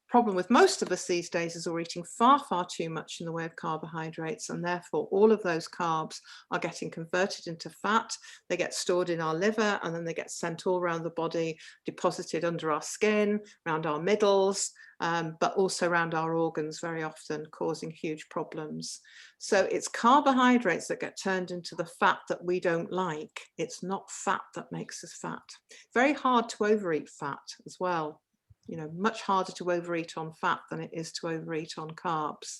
Speaker 3: problem with most of us these days is we're eating far too much in the way of carbohydrates, and therefore all of those carbs are getting converted into fat. They get stored in our liver, and then they get sent all around the body, deposited under our skin, around our middles, but also around our organs very often, causing huge problems. So it's carbohydrates that get turned into the fat that we don't like. It's not fat that makes us fat. Very hard to overeat fat as well. You know, much harder to overeat on fat than it is to overeat on carbs.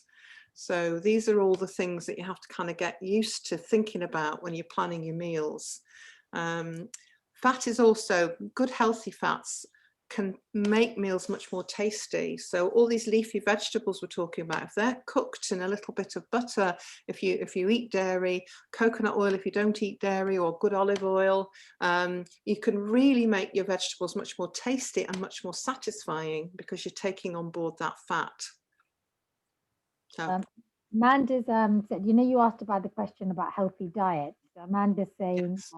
Speaker 3: So these are all the things that you have to kind of get used to thinking about when you're planning your meals. Fat is also good, healthy fats can make meals much more tasty. So all these leafy vegetables we're talking about, if they're cooked in a little bit of butter, if you eat dairy, coconut oil if you don't eat dairy, or good olive oil, you can really make your vegetables much more tasty and much more satisfying because you're taking on board that fat. So
Speaker 2: Amanda's said, you know, you asked about the question about healthy diet. So Amanda's saying,
Speaker 3: yes.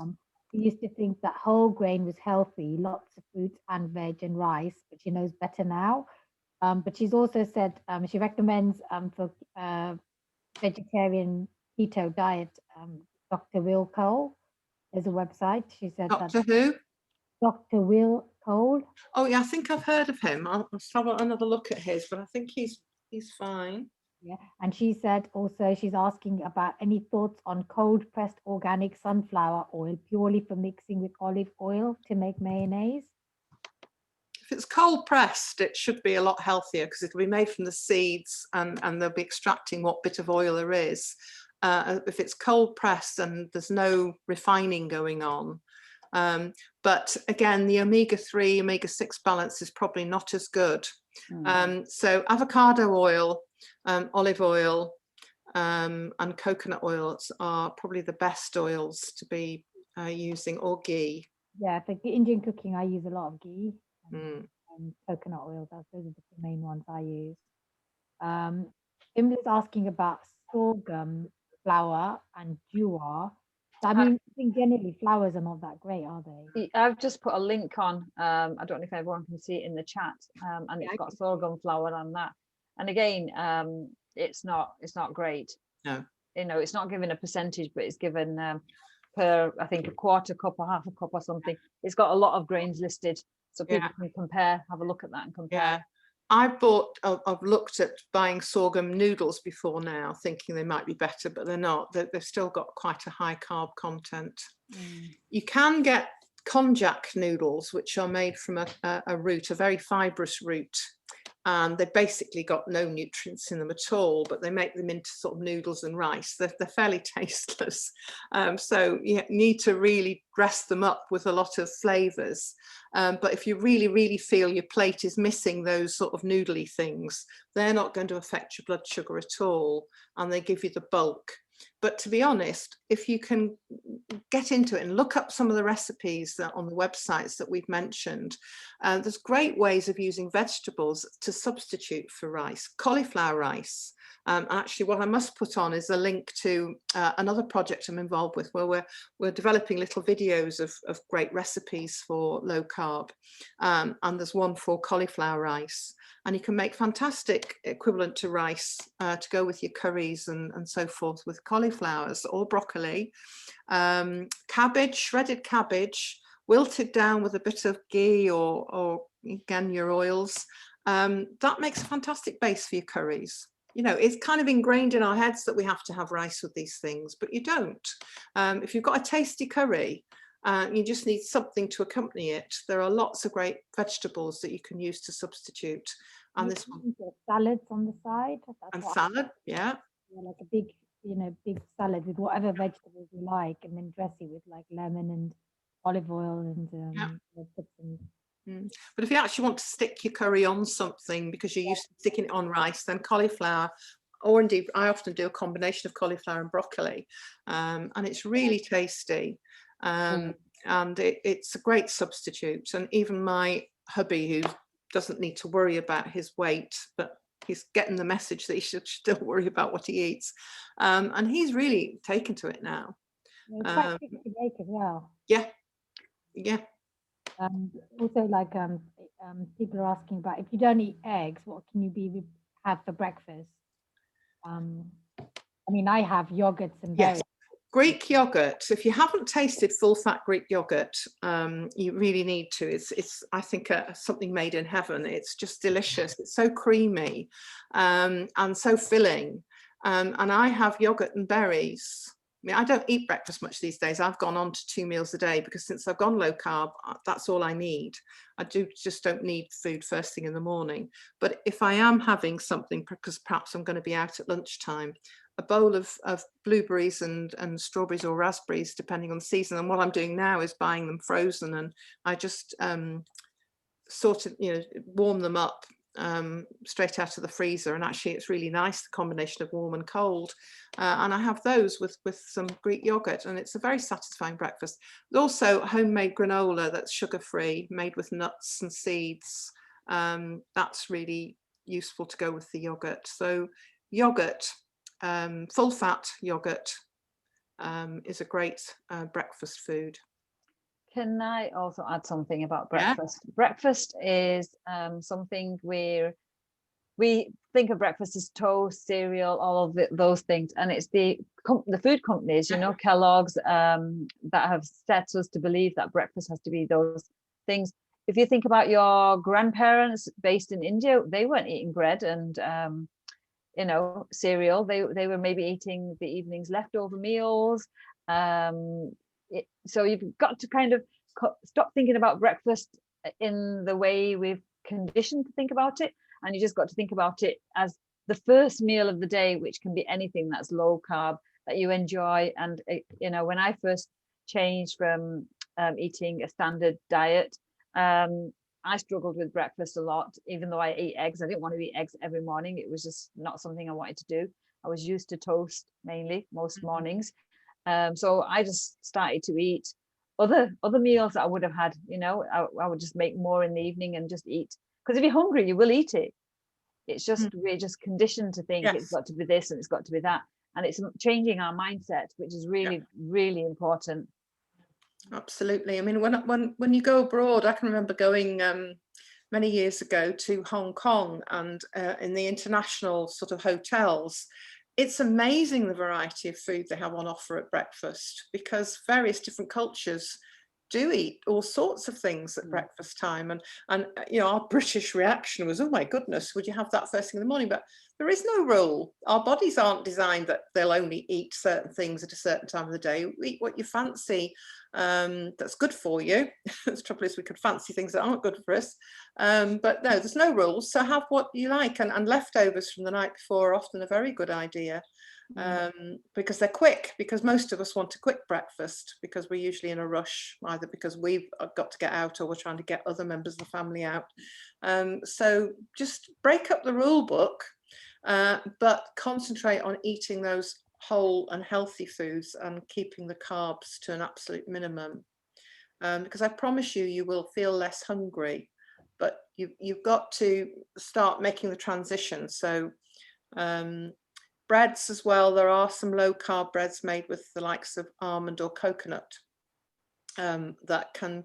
Speaker 2: We used to think that whole grain was healthy, lots of fruit and veg and rice, but she knows better now. But she's also said she recommends for vegetarian keto diet, Dr. Will Cole. There's a website. She said
Speaker 3: Dr. Who?
Speaker 2: Dr. Will Cole.
Speaker 3: Oh yeah, I think I've heard of him. I'll have another look at his, but I think he's fine.
Speaker 2: Yeah, and she said also she's asking about any thoughts on cold pressed organic sunflower oil purely for mixing with olive oil to make mayonnaise.
Speaker 3: If it's cold pressed, it should be a lot healthier because it'll be made from the seeds, and they'll be extracting what bit of oil there is. If it's cold pressed, and there's no refining going on. But again, the omega-3, omega-6 balance is probably not as good. So avocado oil, olive oil, and coconut oils are probably the best oils to be using, or ghee.
Speaker 2: Yeah, for Indian cooking, I use a lot of ghee and coconut oil. Those are the main ones I use. Imla's asking about sorghum flour and jowar. So, I mean, I think generally flowers are not that great, are they?
Speaker 4: I've just put a link on. I don't know if everyone can see it in the chat, and it's got sorghum flour on that. And again, it's not great.
Speaker 3: No,
Speaker 4: you know, it's not given a percentage, but it's given per, I think, a quarter cup or half a cup or something. It's got a lot of grains listed, so people can compare, have a look at that and compare.
Speaker 3: Yeah. I've looked at buying sorghum noodles before now, thinking they might be better, but they're not. They've still got quite a high carb content. You can get konjac noodles, which are made from a root, a very fibrous root, and they've basically got no nutrients in them at all, but they make them into sort of noodles and rice. They're fairly tasteless. So you need to really dress them up with a lot of flavors. But if you really feel your plate is missing those sort of noodly things, they're not going to affect your blood sugar at all, and they give you the bulk. But to be honest, if you can get into it and look up some of the recipes that on the websites that we've mentioned, there's great ways of using vegetables to substitute for rice. Cauliflower rice. And actually what I must put on is a link to another project I'm involved with, where we're developing little videos of great recipes for low carb. And there's one for cauliflower rice. And you can make fantastic equivalent to rice to go with your curries and so forth with cauliflowers or broccoli. Cabbage, shredded cabbage, wilted down with a bit of ghee or again, your oils. That makes a fantastic base for your curries. You know, it's kind of ingrained in our heads that we have to have rice with these things, but you don't. If you've got a tasty curry, you just need something to accompany it. There are lots of great vegetables that you can use to substitute. And this one,
Speaker 2: salads on the side.
Speaker 3: and salad, yeah,
Speaker 2: like a big, big salad with whatever vegetables you like, and then dress it with like lemon and olive oil and put some.
Speaker 3: But if you actually want to stick your curry on something because you're used to sticking it on rice, then cauliflower, or indeed I often do a combination of cauliflower and broccoli, and it's really tasty, and it's a great substitute. And even my hubby, who doesn't need to worry about his weight, but he's getting the message that he should still worry about what he eats, and he's really taken to it now.
Speaker 2: It's quite quick to make as well.
Speaker 3: Yeah.
Speaker 2: Also, like people are asking about, if you don't eat eggs, what can you have for breakfast? I mean, I have yogurts and berries.
Speaker 3: Yes. Greek yogurt. If you haven't tasted full-fat Greek yogurt, you really need to. It's I think something made in heaven. It's just delicious. It's so creamy and so filling. And I have yogurt and berries. I mean, I don't eat breakfast much these days. I've gone on to 2 meals a day because since I've gone low carb, that's all I need. I just don't need food first thing in the morning. But if I am having something, because perhaps I'm going to be out at lunchtime, a bowl of blueberries and strawberries or raspberries, depending on the season. And what I'm doing now is buying them frozen, and I just sort of, warm them up straight out of the freezer. And actually it's really nice, the combination of warm and cold, and I have those with some Greek yogurt, and it's a very satisfying breakfast. There's also homemade granola that's sugar-free, made with nuts and seeds. That's really useful to go with the yogurt. So yogurt, full-fat yogurt is a great breakfast food.
Speaker 4: Can I also add something about breakfast? Yeah. Breakfast is something where we think of breakfast as toast, cereal, all of those things, and it's the food companies, Kellogg's, that have set us to believe that breakfast has to be those things. If you think about your grandparents based in India, they weren't eating bread and cereal. They were maybe eating the evening's leftover meals. So you've got to kind of stop thinking about breakfast in the way we've conditioned to think about it, and you just got to think about it as the first meal of the day, which can be anything that's low carb that you enjoy. And when I first changed from eating a standard diet, I struggled with breakfast a lot. Even though I ate eggs, I didn't want to eat eggs every morning. It was just not something I wanted to do. I was used to toast mainly most mornings. So I just started to eat other meals that I would have had. I would just make more in the evening and just eat, because if you're hungry you will eat it. It's just we're just conditioned to think it's got to be this and it's got to be that, and it's changing our mindset, which is really really important.
Speaker 3: Absolutely. I mean, when you go abroad, I can remember going many years ago to Hong Kong, and in the international sort of hotels, it's amazing the variety of food they have on offer at breakfast, because various different cultures do eat all sorts of things at breakfast time. And our British reaction was, oh my goodness, would you have that first thing in the morning? But there is no rule. Our bodies aren't designed that they'll only eat certain things at a certain time of the day. Eat what you fancy, that's good for you. The trouble is we could fancy things that aren't good for us. But no, there's no rules. So have what you like, and leftovers from the night before are often a very good idea. Because they're quick, because most of us want a quick breakfast because we're usually in a rush, either because we've got to get out or we're trying to get other members of the family out. So just break up the rule book, but concentrate on eating those whole and healthy foods and keeping the carbs to an absolute minimum. Because I promise you, you will feel less hungry, but you've got to start making the transition. So breads as well, there are some low carb breads made with the likes of almond or coconut that can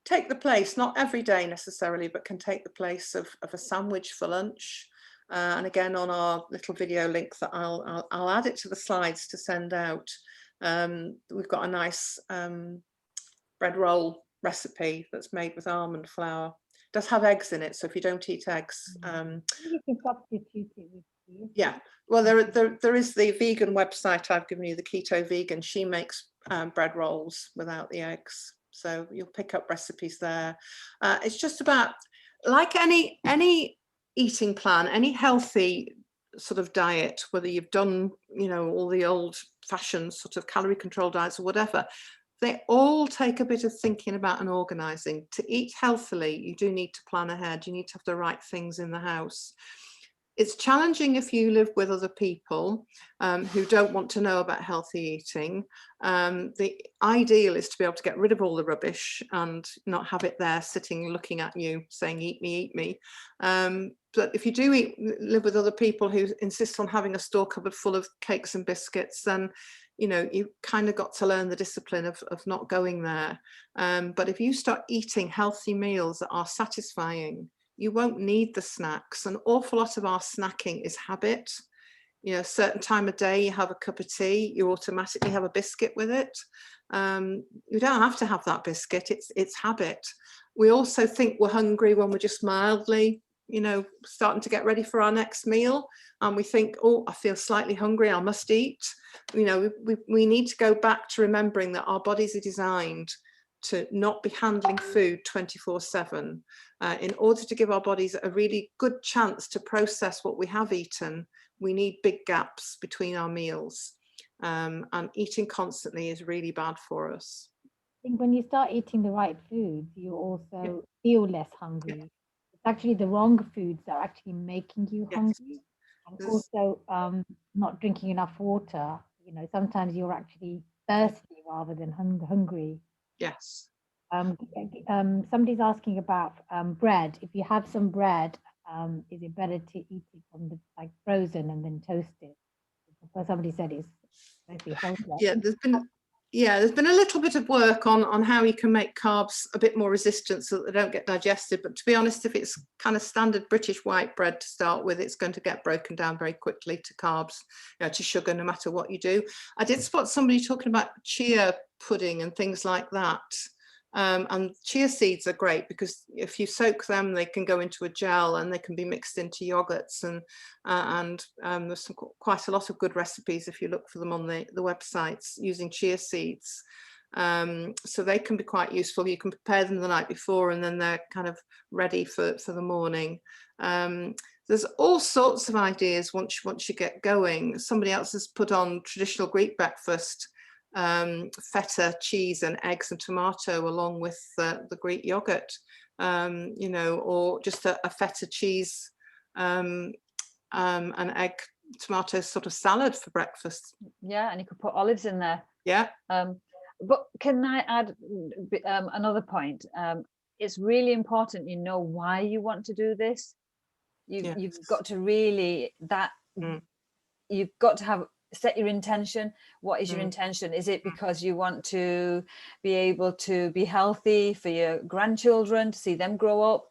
Speaker 3: take the place, not every day necessarily, but can take the place of a sandwich for lunch. And again, on our little video link that I'll add it to the slides to send out. We've got a nice bread roll recipe that's made with almond flour. It does have eggs in it, so if you don't eat eggs,
Speaker 2: you can substitute it with tea.
Speaker 3: Yeah, well, there is the vegan website I've given you, the Keto Vegan. She makes bread rolls without the eggs, so you'll pick up recipes there. It's just about, like any eating plan, any healthy sort of diet, whether you've done, you know, all the old fashioned sort of calorie control diets or whatever, they all take a bit of thinking about and organizing. To eat healthily, you do need to plan ahead. You need to have the right things in the house. It's challenging if you live with other people who don't want to know about healthy eating. The ideal is to be able to get rid of all the rubbish and not have it there sitting looking at you saying, eat me, eat me. But if you do live with other people who insist on having a store cupboard full of cakes and biscuits, then you know, you've kind of got to learn the discipline of not going there. But if you start eating healthy meals that are satisfying, you won't need the snacks. An awful lot of our snacking is habit. You know, a certain time of day you have a cup of tea, you automatically have a biscuit with it. You don't have to have that biscuit, it's habit. We also think we're hungry when we're just mildly, you know, starting to get ready for our next meal. And we think, oh, I feel slightly hungry, I must eat. You know, we need to go back to remembering that our bodies are designed to not be handling food 24/7. In order to give our bodies a really good chance to process what we have eaten, we need big gaps between our meals. And eating constantly is really bad for us.
Speaker 2: I think when you start eating the right foods, you also feel less hungry. It's actually the wrong foods that are actually making you hungry. And also not drinking enough water. You know, sometimes you're actually thirsty rather than hungry.
Speaker 3: Yes.
Speaker 2: Somebody's asking about bread. If you have some bread, is it better to eat it from the like frozen and then toast it? Somebody said it's mostly healthy.
Speaker 3: Yeah, there's been a little bit of work on how you can make carbs a bit more resistant so that they don't get digested. But to be honest, if it's kind of standard British white bread to start with, it's going to get broken down very quickly to carbs, you know, to sugar, no matter what you do. I did spot somebody talking about chia pudding and things like that. And chia seeds are great because if you soak them, they can go into a gel and they can be mixed into yogurts, and there's quite a lot of good recipes if you look for them on the websites using chia seeds. So they can be quite useful. You can prepare them the night before and then they're kind of ready for the morning. There's all sorts of ideas once you get going. Somebody else has put on traditional Greek breakfast, feta, cheese and eggs and tomato along with the Greek yogurt, you know, or just a feta cheese and egg tomato sort of salad for breakfast.
Speaker 4: Yeah, and you could put olives in there.
Speaker 3: Yeah.
Speaker 4: But can I add another point? It's really important you know why you want to do this. You've got to really you've got to have set your intention. What is your intention? Is it because you want to be able to be healthy for your grandchildren, to see them grow up?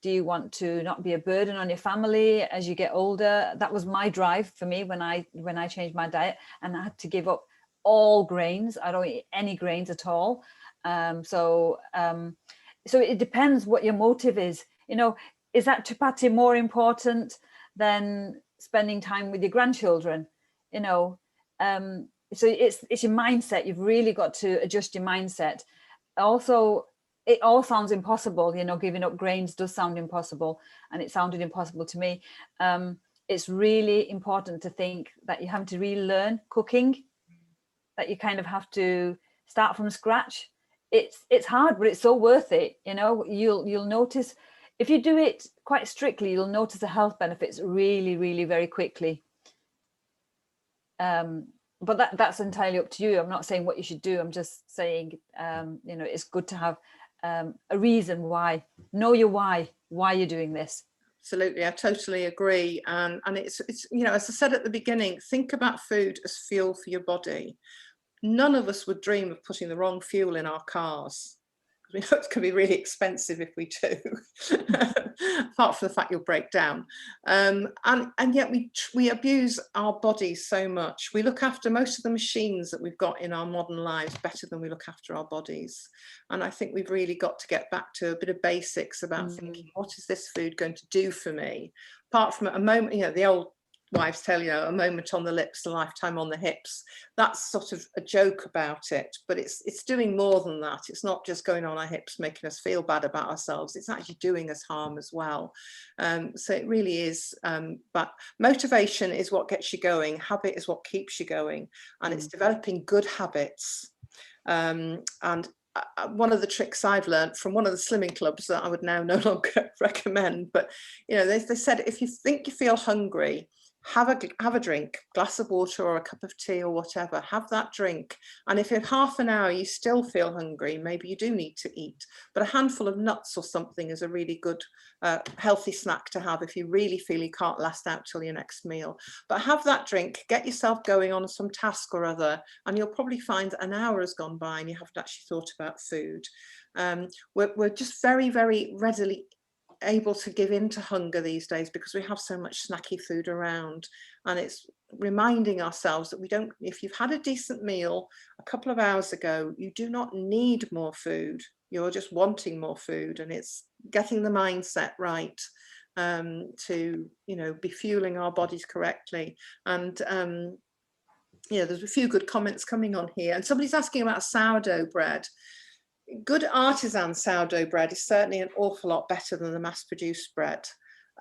Speaker 4: Do you want to not be a burden on your family as you get older? That was my drive for me when I changed my diet, and I had to give up all grains. I don't eat any grains at all. So it depends what your motive is. You know, is that chapati more important than spending time with your grandchildren? You know, so it's your mindset. You've really got to adjust your mindset. Also, it all sounds impossible. You know, giving up grains does sound impossible, and it sounded impossible to me. It's really important to think that you have to relearn cooking, that you kind of have to start from scratch. It's hard, but it's so worth it. You know, you'll notice if you do it quite strictly, you'll notice the health benefits really, really very quickly. but that's entirely up to you. I'm not saying what you should do. I'm just saying, you know, it's good to have a reason why. Know your why you're doing this.
Speaker 3: Absolutely, I totally agree. And it's, you know, as I said at the beginning, think about food as fuel for your body. None of us would dream of putting the wrong fuel in our cars. We know it's going to be really expensive if we do, apart from the fact you'll break down. And yet we abuse our bodies so much. We look after most of the machines that we've got in our modern lives better than we look after our bodies. And I think we've really got to get back to a bit of basics about thinking, what is this food going to do for me? Apart from a moment, you know, the old wives tell, you know, a moment on the lips, a lifetime on the hips. That's sort of a joke about it, but it's doing more than that. It's not just going on our hips making us feel bad about ourselves, it's actually doing us harm as well. So it really is, but motivation is what gets you going, habit is what keeps you going, and it's developing good habits. And one of the tricks I've learned from one of the slimming clubs that I would now no longer recommend, but you know, they said, if you think you feel hungry, have a drink, glass of water or a cup of tea or whatever, have that drink. And if in half an hour you still feel hungry, maybe you do need to eat, but a handful of nuts or something is a really good healthy snack to have if you really feel you can't last out till your next meal. But have that drink, get yourself going on some task or other, and you'll probably find an hour has gone by and you haven't actually thought about food. We're just very, very readily able to give in to hunger these days because we have so much snacky food around, and it's reminding ourselves that we don't, if you've had a decent meal a couple of hours ago, you do not need more food, you're just wanting more food. And it's getting the mindset right to, you know, be fueling our bodies correctly. And you know, there's a few good comments coming on here, and somebody's asking about sourdough bread. Good artisan sourdough bread is certainly an awful lot better than the mass-produced bread.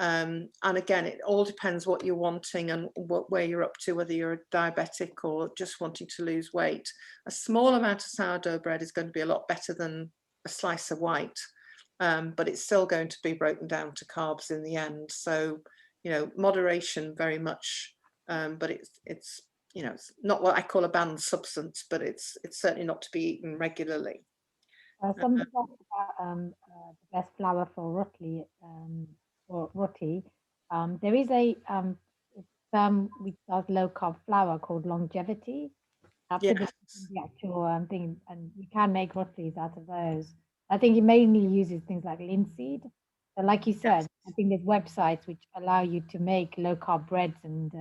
Speaker 3: And again, it all depends what you're wanting and where you're up to, whether you're a diabetic or just wanting to lose weight. A small amount of sourdough bread is going to be a lot better than a slice of white, but it's still going to be broken down to carbs in the end. So, you know, moderation very much, but it's you know, it's not what I call a banned substance, but it's certainly not to be eaten regularly.
Speaker 2: Somebody talked about the best flour for roti. There is a term which does low carb flour called longevity.
Speaker 3: Yes.
Speaker 2: The actual thing, and you can make rotis out of those. I think it mainly uses things like linseed. But like you said, I think there's websites which allow you to make low carb breads and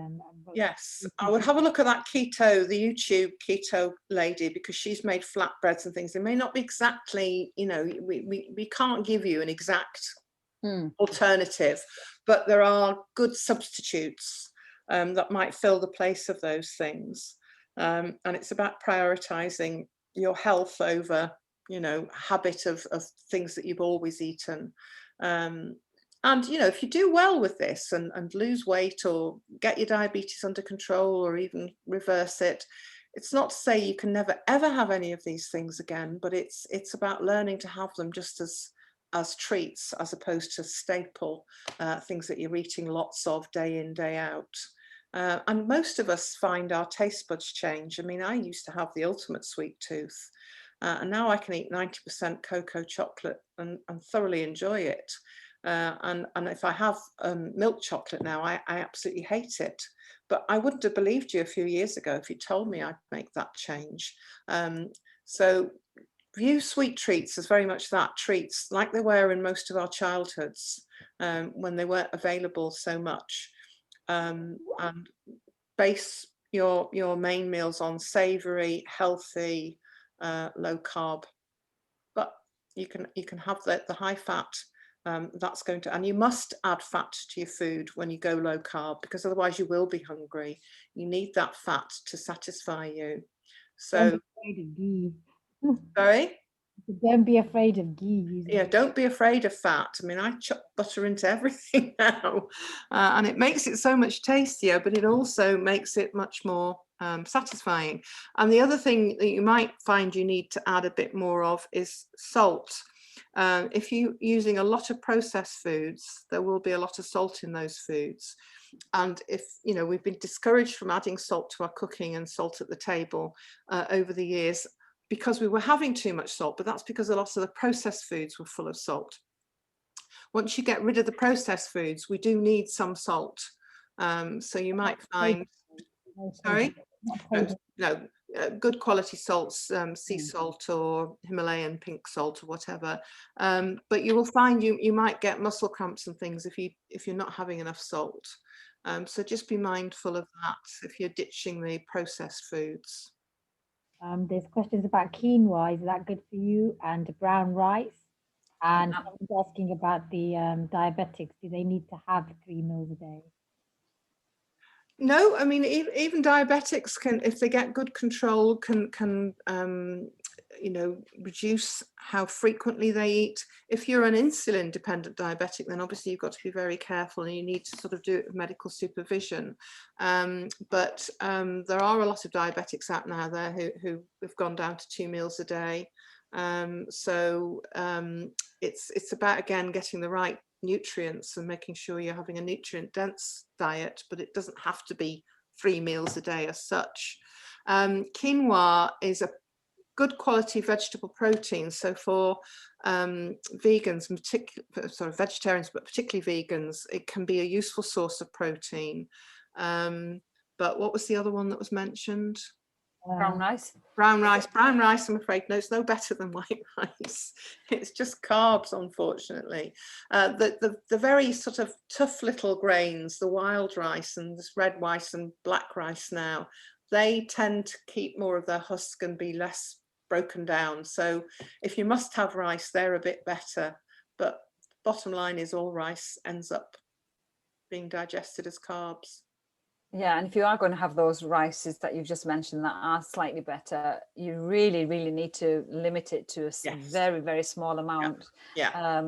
Speaker 3: yes, I would have a look at that keto, the YouTube keto lady, because she's made flatbreads and things. They may not be exactly, you know, we can't give you an exact alternative, but there are good substitutes that might fill the place of those things. And it's about prioritizing your health over, you know, habit of things that you've always eaten. And, you know, if you do well with this and lose weight or get your diabetes under control or even reverse it, it's not to say you can never, ever have any of these things again, but it's about learning to have them just as treats, as opposed to staple things that you're eating lots of day in, day out. And most of us find our taste buds change. I mean, I used to have the ultimate sweet tooth, and now I can eat 90% cocoa chocolate and thoroughly enjoy it. And if I have milk chocolate now, I absolutely hate it. But I wouldn't have believed you a few years ago if you told me I'd make that change. So view sweet treats as very much that, treats like they were in most of our childhoods when they weren't available so much. And base your main meals on savoury, healthy, low carb. But you can have the high fat. That's going to, and you must add fat to your food when you go low carb, because otherwise you will be hungry. You need that fat to satisfy you. So, sorry?
Speaker 2: Don't be afraid of ghee.
Speaker 3: Yeah, don't be afraid of fat. I mean, I chuck butter into everything now, and it makes it so much tastier, but it also makes it much more satisfying. And the other thing that you might find you need to add a bit more of is salt. If you're using a lot of processed foods, there will be a lot of salt in those foods. And if, you know, we've been discouraged from adding salt to our cooking and salt at the table over the years because we were having too much salt, but that's because a lot of the processed foods were full of salt. Once you get rid of the processed foods, we do need some salt. So you might find, sorry, no, good quality salts, sea salt or Himalayan pink salt or whatever. But you will find you might get muscle cramps and things if you're not having enough salt. So just be mindful of that if you're ditching the processed foods.
Speaker 2: There's questions about quinoa. Is that good for you? And brown rice. And someone's asking about the diabetics. Do they need to have 3 meals a day?
Speaker 3: No, I mean, even diabetics can, if they get good control, can you know, reduce how frequently they eat. If you're an insulin dependent diabetic, then obviously you've got to be very careful and you need to sort of do it with medical supervision. But there are a lot of diabetics out now there who have gone down to 2 meals a day. So it's about, again, getting the right nutrients and making sure you're having a nutrient dense diet, but it doesn't have to be 3 meals a day as such. Quinoa is a good quality vegetable protein, so for vegans, sort of vegetarians, but particularly vegans, it can be a useful source of protein. But what was the other one that was mentioned?
Speaker 4: Brown rice.
Speaker 3: Brown rice, I'm afraid, no, it's no better than white rice. It's just carbs, unfortunately. The very sort of tough little grains, the wild rice and this red rice and black rice now, they tend to keep more of their husk and be less broken down. So if you must have rice, they're a bit better. But bottom line is all rice ends up being digested as carbs.
Speaker 4: Yeah, and if you are going to have those rices that you've just mentioned that are slightly better, you really, really need to limit it to a very, very small amount.
Speaker 3: Yeah.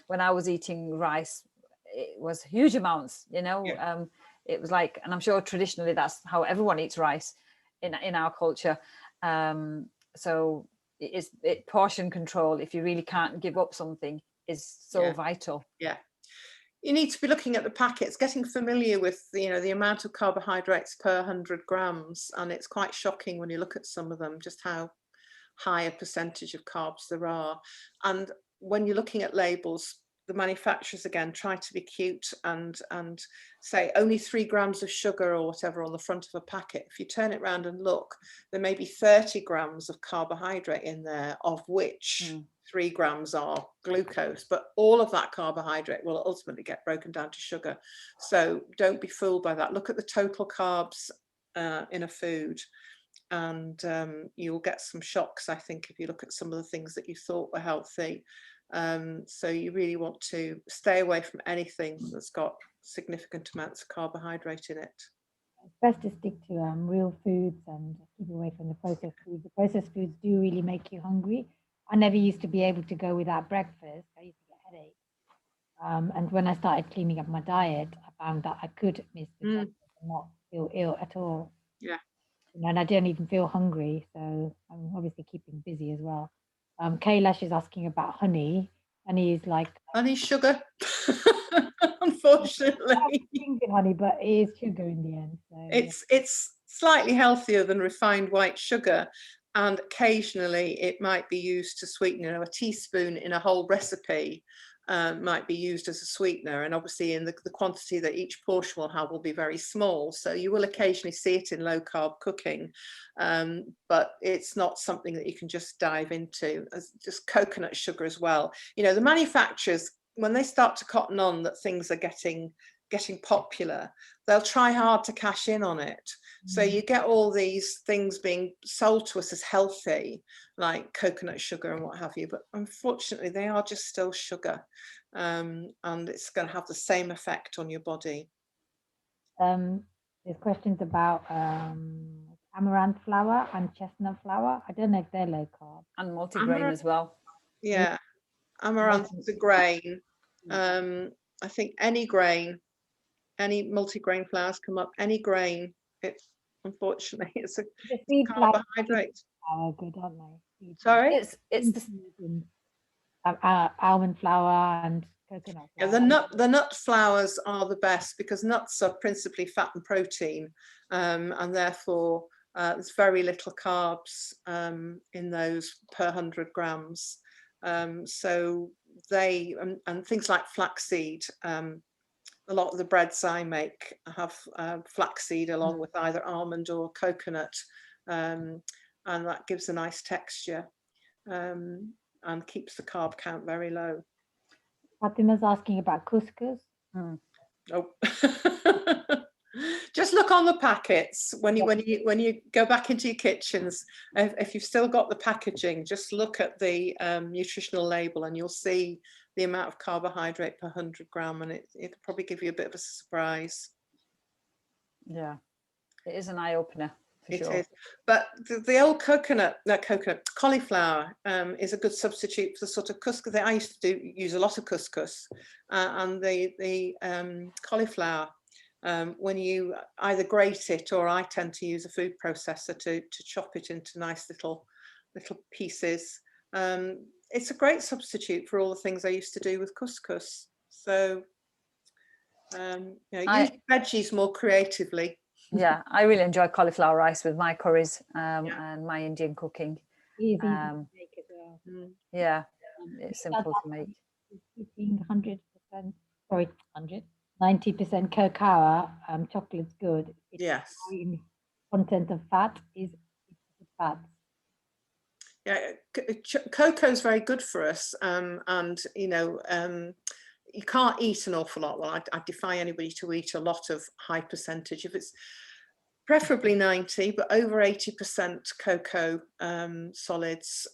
Speaker 4: When I was eating rice, it was huge amounts, you know. It was like, and I'm sure traditionally that's how everyone eats rice in our culture. So it's portion control, if you really can't give up something, is so vital.
Speaker 3: Yeah. You need to be looking at the packets, getting familiar with the amount of carbohydrates per 100 grams, and it's quite shocking when you look at some of them, just how high a percentage of carbs there are. And when you're looking at labels, the manufacturers again try to be cute and say only 3 grams of sugar or whatever on the front of a packet. If you turn it around and look, there may be 30 grams of carbohydrate in there, of which 3 grams are glucose, but all of that carbohydrate will ultimately get broken down to sugar. So don't be fooled by that. Look at the total carbs in a food, and you'll get some shocks, I think, if you look at some of the things that you thought were healthy. So you really want to stay away from anything that's got significant amounts of carbohydrate in it.
Speaker 2: It's best to stick to real foods and keep away from the processed foods. The processed foods do really make you hungry. I never used to be able to go without breakfast. I used to get headaches. And when I started cleaning up my diet, I found that I could miss the breakfast and not feel ill at all.
Speaker 3: Yeah.
Speaker 2: And I didn't even feel hungry. So I'm obviously keeping busy as well. Kailash is asking about honey. Honey is like...
Speaker 3: Honey, sugar, unfortunately.
Speaker 2: Honey, but it is sugar in the end. So,
Speaker 3: it's slightly healthier than refined white sugar. And occasionally it might be used to sweeten, a teaspoon in a whole recipe might be used as a sweetener. And obviously in the quantity that each portion will have will be very small. So you will occasionally see it in low carb cooking, but it's not something that you can just dive into. As just coconut sugar as well. The manufacturers, when they start to cotton on that things are getting popular, they'll try hard to cash in on it. So you get all these things being sold to us as healthy, like coconut sugar and what have you, but unfortunately they are just still sugar, and it's going to have the same effect on your body.
Speaker 2: There's questions about amaranth flour and chestnut flour. I don't know if they're low carb.
Speaker 4: And multigrain as well.
Speaker 3: Yeah, amaranth is a grain. I think any grain, any multigrain flours come up, any grain, it's unfortunately it's a carbohydrate.
Speaker 2: Flour good, aren't they?
Speaker 3: Sorry?
Speaker 4: It's
Speaker 2: almond flour and coconut
Speaker 3: Yeah,
Speaker 2: flour.
Speaker 3: the nut flours are the best because nuts are principally fat and protein, and therefore there's very little carbs in those per 100 grams. So they and things like flaxseed. A lot of the breads I make have flaxseed along with either almond or coconut, and that gives a nice texture and keeps the carb count very low.
Speaker 2: Fatima's asking about couscous.
Speaker 3: Oh. Just look on the packets when you go back into your kitchens. If you've still got the packaging, just look at the nutritional label and you'll see the amount of carbohydrate per 100 gram, and it'll probably give you a bit of a surprise.
Speaker 4: Yeah, it is an eye opener.
Speaker 3: It is, but the old cauliflower is a good substitute for the sort of couscous that I used to use a lot of couscous, and the cauliflower, when you either grate it or I tend to use a food processor to chop it into nice little pieces. It's a great substitute for all the things I used to do with couscous. So use veggies more creatively.
Speaker 4: Yeah, I really enjoy cauliflower rice with my curries and my Indian cooking.
Speaker 2: Easy to make as well.
Speaker 4: Yeah, it's simple to make.
Speaker 2: Eating 90% cacao, chocolate's good.
Speaker 3: Yes.
Speaker 2: Content of fat is fat.
Speaker 3: Yeah, cocoa is very good for us, and you can't eat an awful lot. Well, I defy anybody to eat a lot of high percentage. If it's preferably 90, but over 80% cocoa solids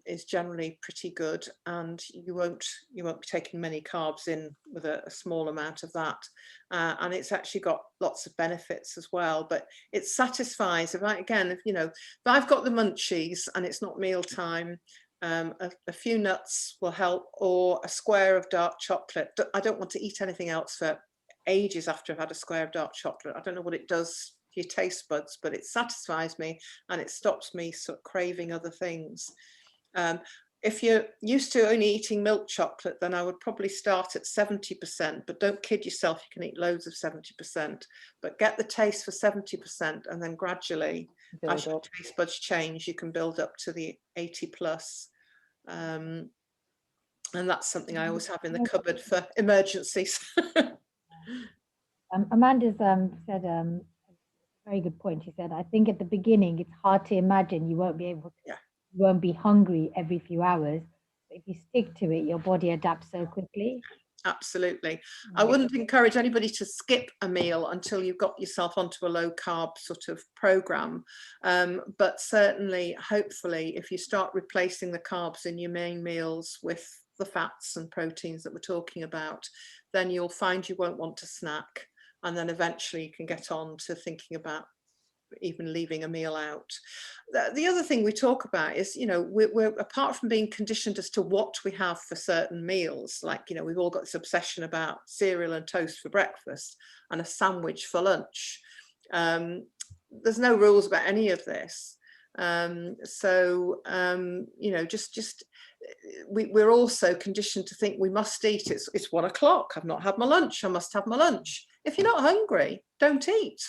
Speaker 3: is generally pretty good, and you won't be taking many carbs in with a small amount of that, and it's actually got lots of benefits as well. But it satisfies. If I've got the munchies and it's not meal time, a few nuts will help, or a square of dark chocolate. I don't want to eat anything else for ages after I've had a square of dark chocolate. I don't know what it does to your taste buds, but it satisfies me and it stops me sort of craving other things. If you're used to only eating milk chocolate, then I would probably start at 70%, but don't kid yourself, you can eat loads of 70%, but get the taste for 70%, and then gradually, as your taste buds change, you can build up to the 80 plus. And that's something I always have in the cupboard for emergencies.
Speaker 2: Amanda's said a very good point. She said, I think at the beginning it's hard to imagine you won't be able to, you won't be hungry every few hours. But if you stick to it, your body adapts so quickly.
Speaker 3: Absolutely. I wouldn't encourage anybody to skip a meal until you've got yourself onto a low carb sort of program. But certainly, hopefully, if you start replacing the carbs in your main meals with the fats and proteins that we're talking about, then you'll find you won't want to snack. And then eventually you can get on to thinking about even leaving a meal out. The other thing we talk about is, we're apart from being conditioned as to what we have for certain meals, like, we've all got this obsession about cereal and toast for breakfast and a sandwich for lunch. There's no rules about any of this. We're also conditioned to think we must eat. It's 1 o'clock. I've not had my lunch. I must have my lunch. If you're not hungry, don't eat.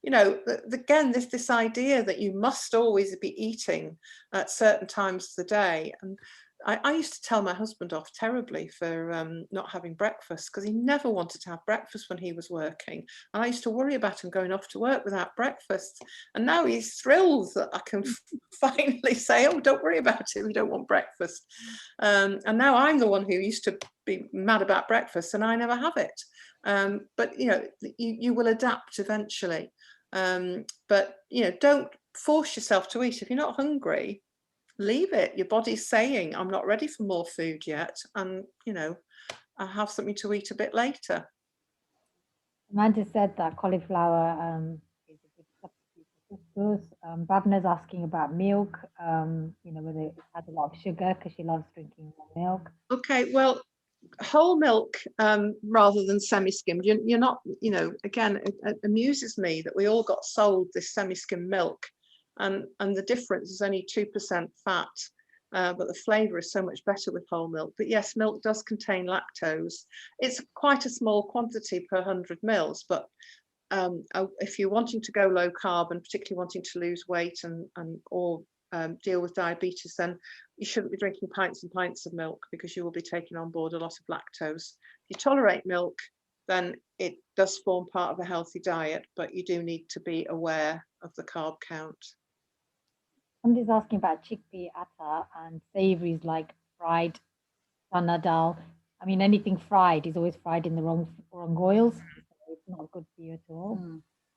Speaker 3: Again, this idea that you must always be eating at certain times of the day. And I used to tell my husband off terribly for not having breakfast, because he never wanted to have breakfast when he was working. And I used to worry about him going off to work without breakfast. And now he's thrilled that I can finally say, oh, don't worry about it, we don't want breakfast. And now I'm the one who used to be mad about breakfast, and I never have it. But you will adapt eventually. But don't force yourself to eat. If you're not hungry, leave it. Your body's saying, I'm not ready for more food yet, and I'll have something to eat a bit later.
Speaker 2: Amanda said that cauliflower is a good substitute for couscous. Bhavna's asking about milk, whether it has a lot of sugar, because she loves drinking more milk.
Speaker 3: Okay, well, whole milk rather than semi-skimmed. You're not, again, it amuses me that we all got sold this semi-skimmed milk, and the difference is only 2% fat. but the flavour is so much better with whole milk. But yes, milk does contain lactose. It's quite a small quantity per 100 mils, but if you're wanting to go low carb and particularly wanting to lose weight or deal with diabetes, then you shouldn't be drinking pints and pints of milk, because you will be taking on board a lot of lactose. If you tolerate milk, then it does form part of a healthy diet, but you do need to be aware of the carb count.
Speaker 2: Somebody's asking about chickpea atta and savouries like fried chana dal. I mean, anything fried is always fried in the wrong oils. So it's not good for you at all.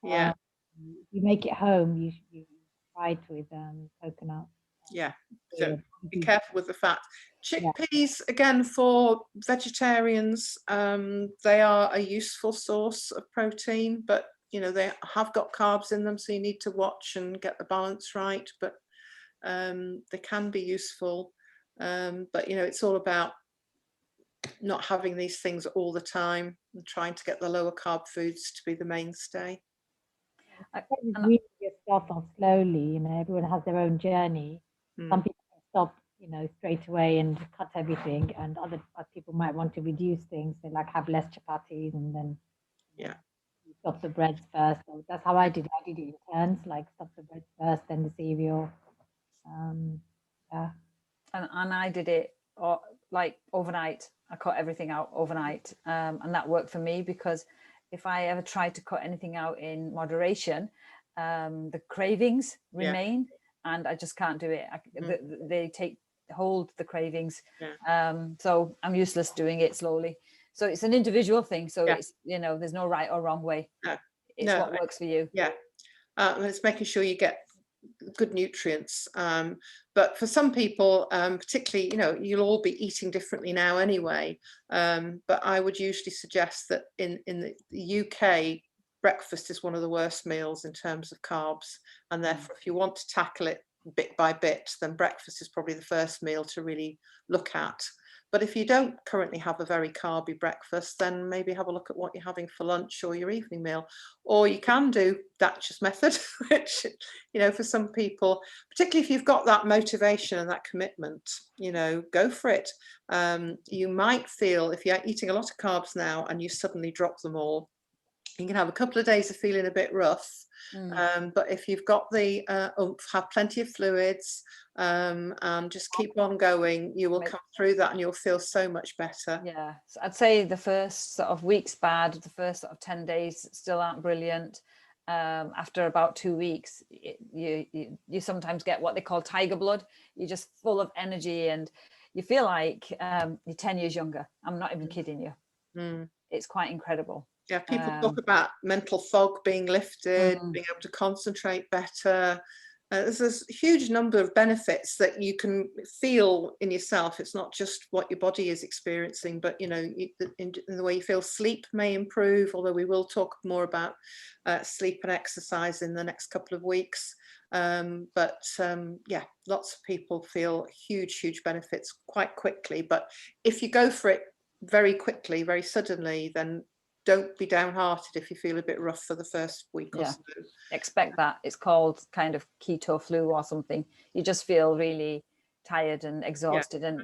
Speaker 3: Yeah.
Speaker 2: If you make it home, you fry it with coconut.
Speaker 3: Yeah. So be careful with the fat. Chickpeas, again, for vegetarians, they are a useful source of protein, but they have got carbs in them, so you need to watch and get the balance right. But they can be useful, but it's all about not having these things all the time and trying to get the lower carb foods to be the mainstay.
Speaker 2: Wean yourself off slowly. Everyone has their own journey. Some people stop straight away and cut everything, and other people might want to reduce things. They like have less chapatis and then stop the breads first. So that's how I did it. I did it in turns, like stop the breads first, then the cereal.
Speaker 4: And I did it like overnight. I cut everything out overnight, and that worked for me, because if I ever tried to cut anything out in moderation, the cravings remain, and I just can't do it. They take hold the cravings. So I'm useless doing it slowly. So it's an individual thing. So it's there's no right or wrong way. It's what works for you.
Speaker 3: It's making sure you get good nutrients, but for some people, particularly, you'll all be eating differently now anyway, but I would usually suggest that in the UK, breakfast is one of the worst meals in terms of carbs, and therefore if you want to tackle it bit by bit, then breakfast is probably the first meal to really look at. But if you don't currently have a very carby breakfast, then maybe have a look at what you're having for lunch or your evening meal. Or you can do Datcher's method, which, for some people, particularly if you've got that motivation and that commitment, go for it. You might feel, if you're eating a lot of carbs now and you suddenly drop them all, you can have a couple of days of feeling a bit rough. But if you've got the oomph, have plenty of fluids, and just keep on going, you will come through that and you'll feel so much better.
Speaker 4: Yeah, so I'd say the first sort of week's bad, the first sort of 10 days still aren't brilliant. After about 2 weeks, you sometimes get what they call tiger blood. You're just full of energy and you feel like you're 10 years younger. I'm not even kidding you. It's quite incredible.
Speaker 3: Yeah, people talk about mental fog being lifted, being able to concentrate better. There's this huge number of benefits that you can feel in yourself. It's not just what your body is experiencing, but in the way you feel. Sleep may improve, although we will talk more about sleep and exercise in the next couple of weeks. But lots of people feel huge benefits quite quickly. But if you go for it very quickly, very suddenly, then don't be downhearted if you feel a bit rough for the first week or so.
Speaker 4: Expect that. It's called kind of keto flu or something. You just feel really tired and exhausted, and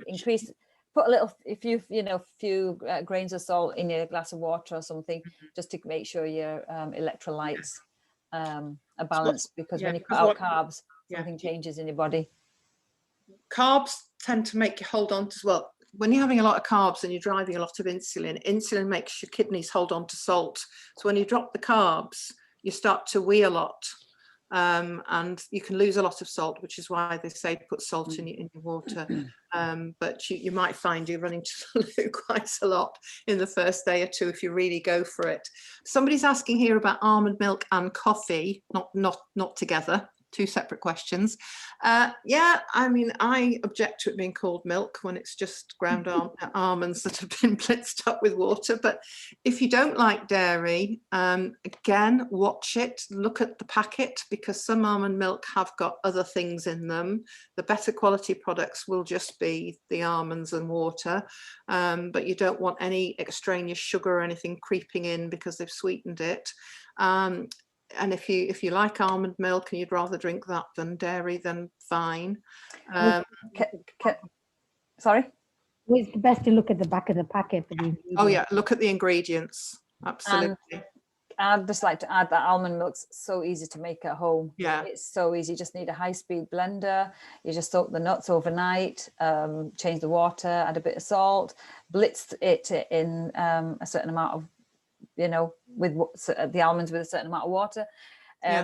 Speaker 4: put a little, if you few grains of salt in your glass of water or something, just to make sure your electrolytes are balanced, because when you cut out carbs, something changes in your body.
Speaker 3: Carbs tend to make you hold on to, when you're having a lot of carbs and you're driving a lot of insulin makes your kidneys hold on to salt. So when you drop the carbs, you start to wee a lot, and you can lose a lot of salt, which is why they say put salt in your water. But you might find you're running to loo quite a lot in the first day or two if you really go for it. Somebody's asking here about almond milk and coffee, not together. Two separate questions. I mean, I object to it being called milk when it's just ground almonds that have been blitzed up with water. But if you don't like dairy, again, watch it, look at the packet, because some almond milk have got other things in them. The better quality products will just be the almonds and water, but you don't want any extraneous sugar or anything creeping in because they've sweetened it. and if you like almond milk and you'd rather drink that than dairy, then fine.
Speaker 4: Sorry?
Speaker 2: Well, it's best to look at the back of the packet for the ingredients.
Speaker 3: Oh yeah, look at the ingredients. Absolutely.
Speaker 4: I'd just like to add that almond milk's so easy to make at home.
Speaker 3: Yeah.
Speaker 4: It's so easy. You just need a high-speed blender. You just soak the nuts overnight, change the water, add a bit of salt, blitz it in a certain amount of, with the almonds with a certain amount of water.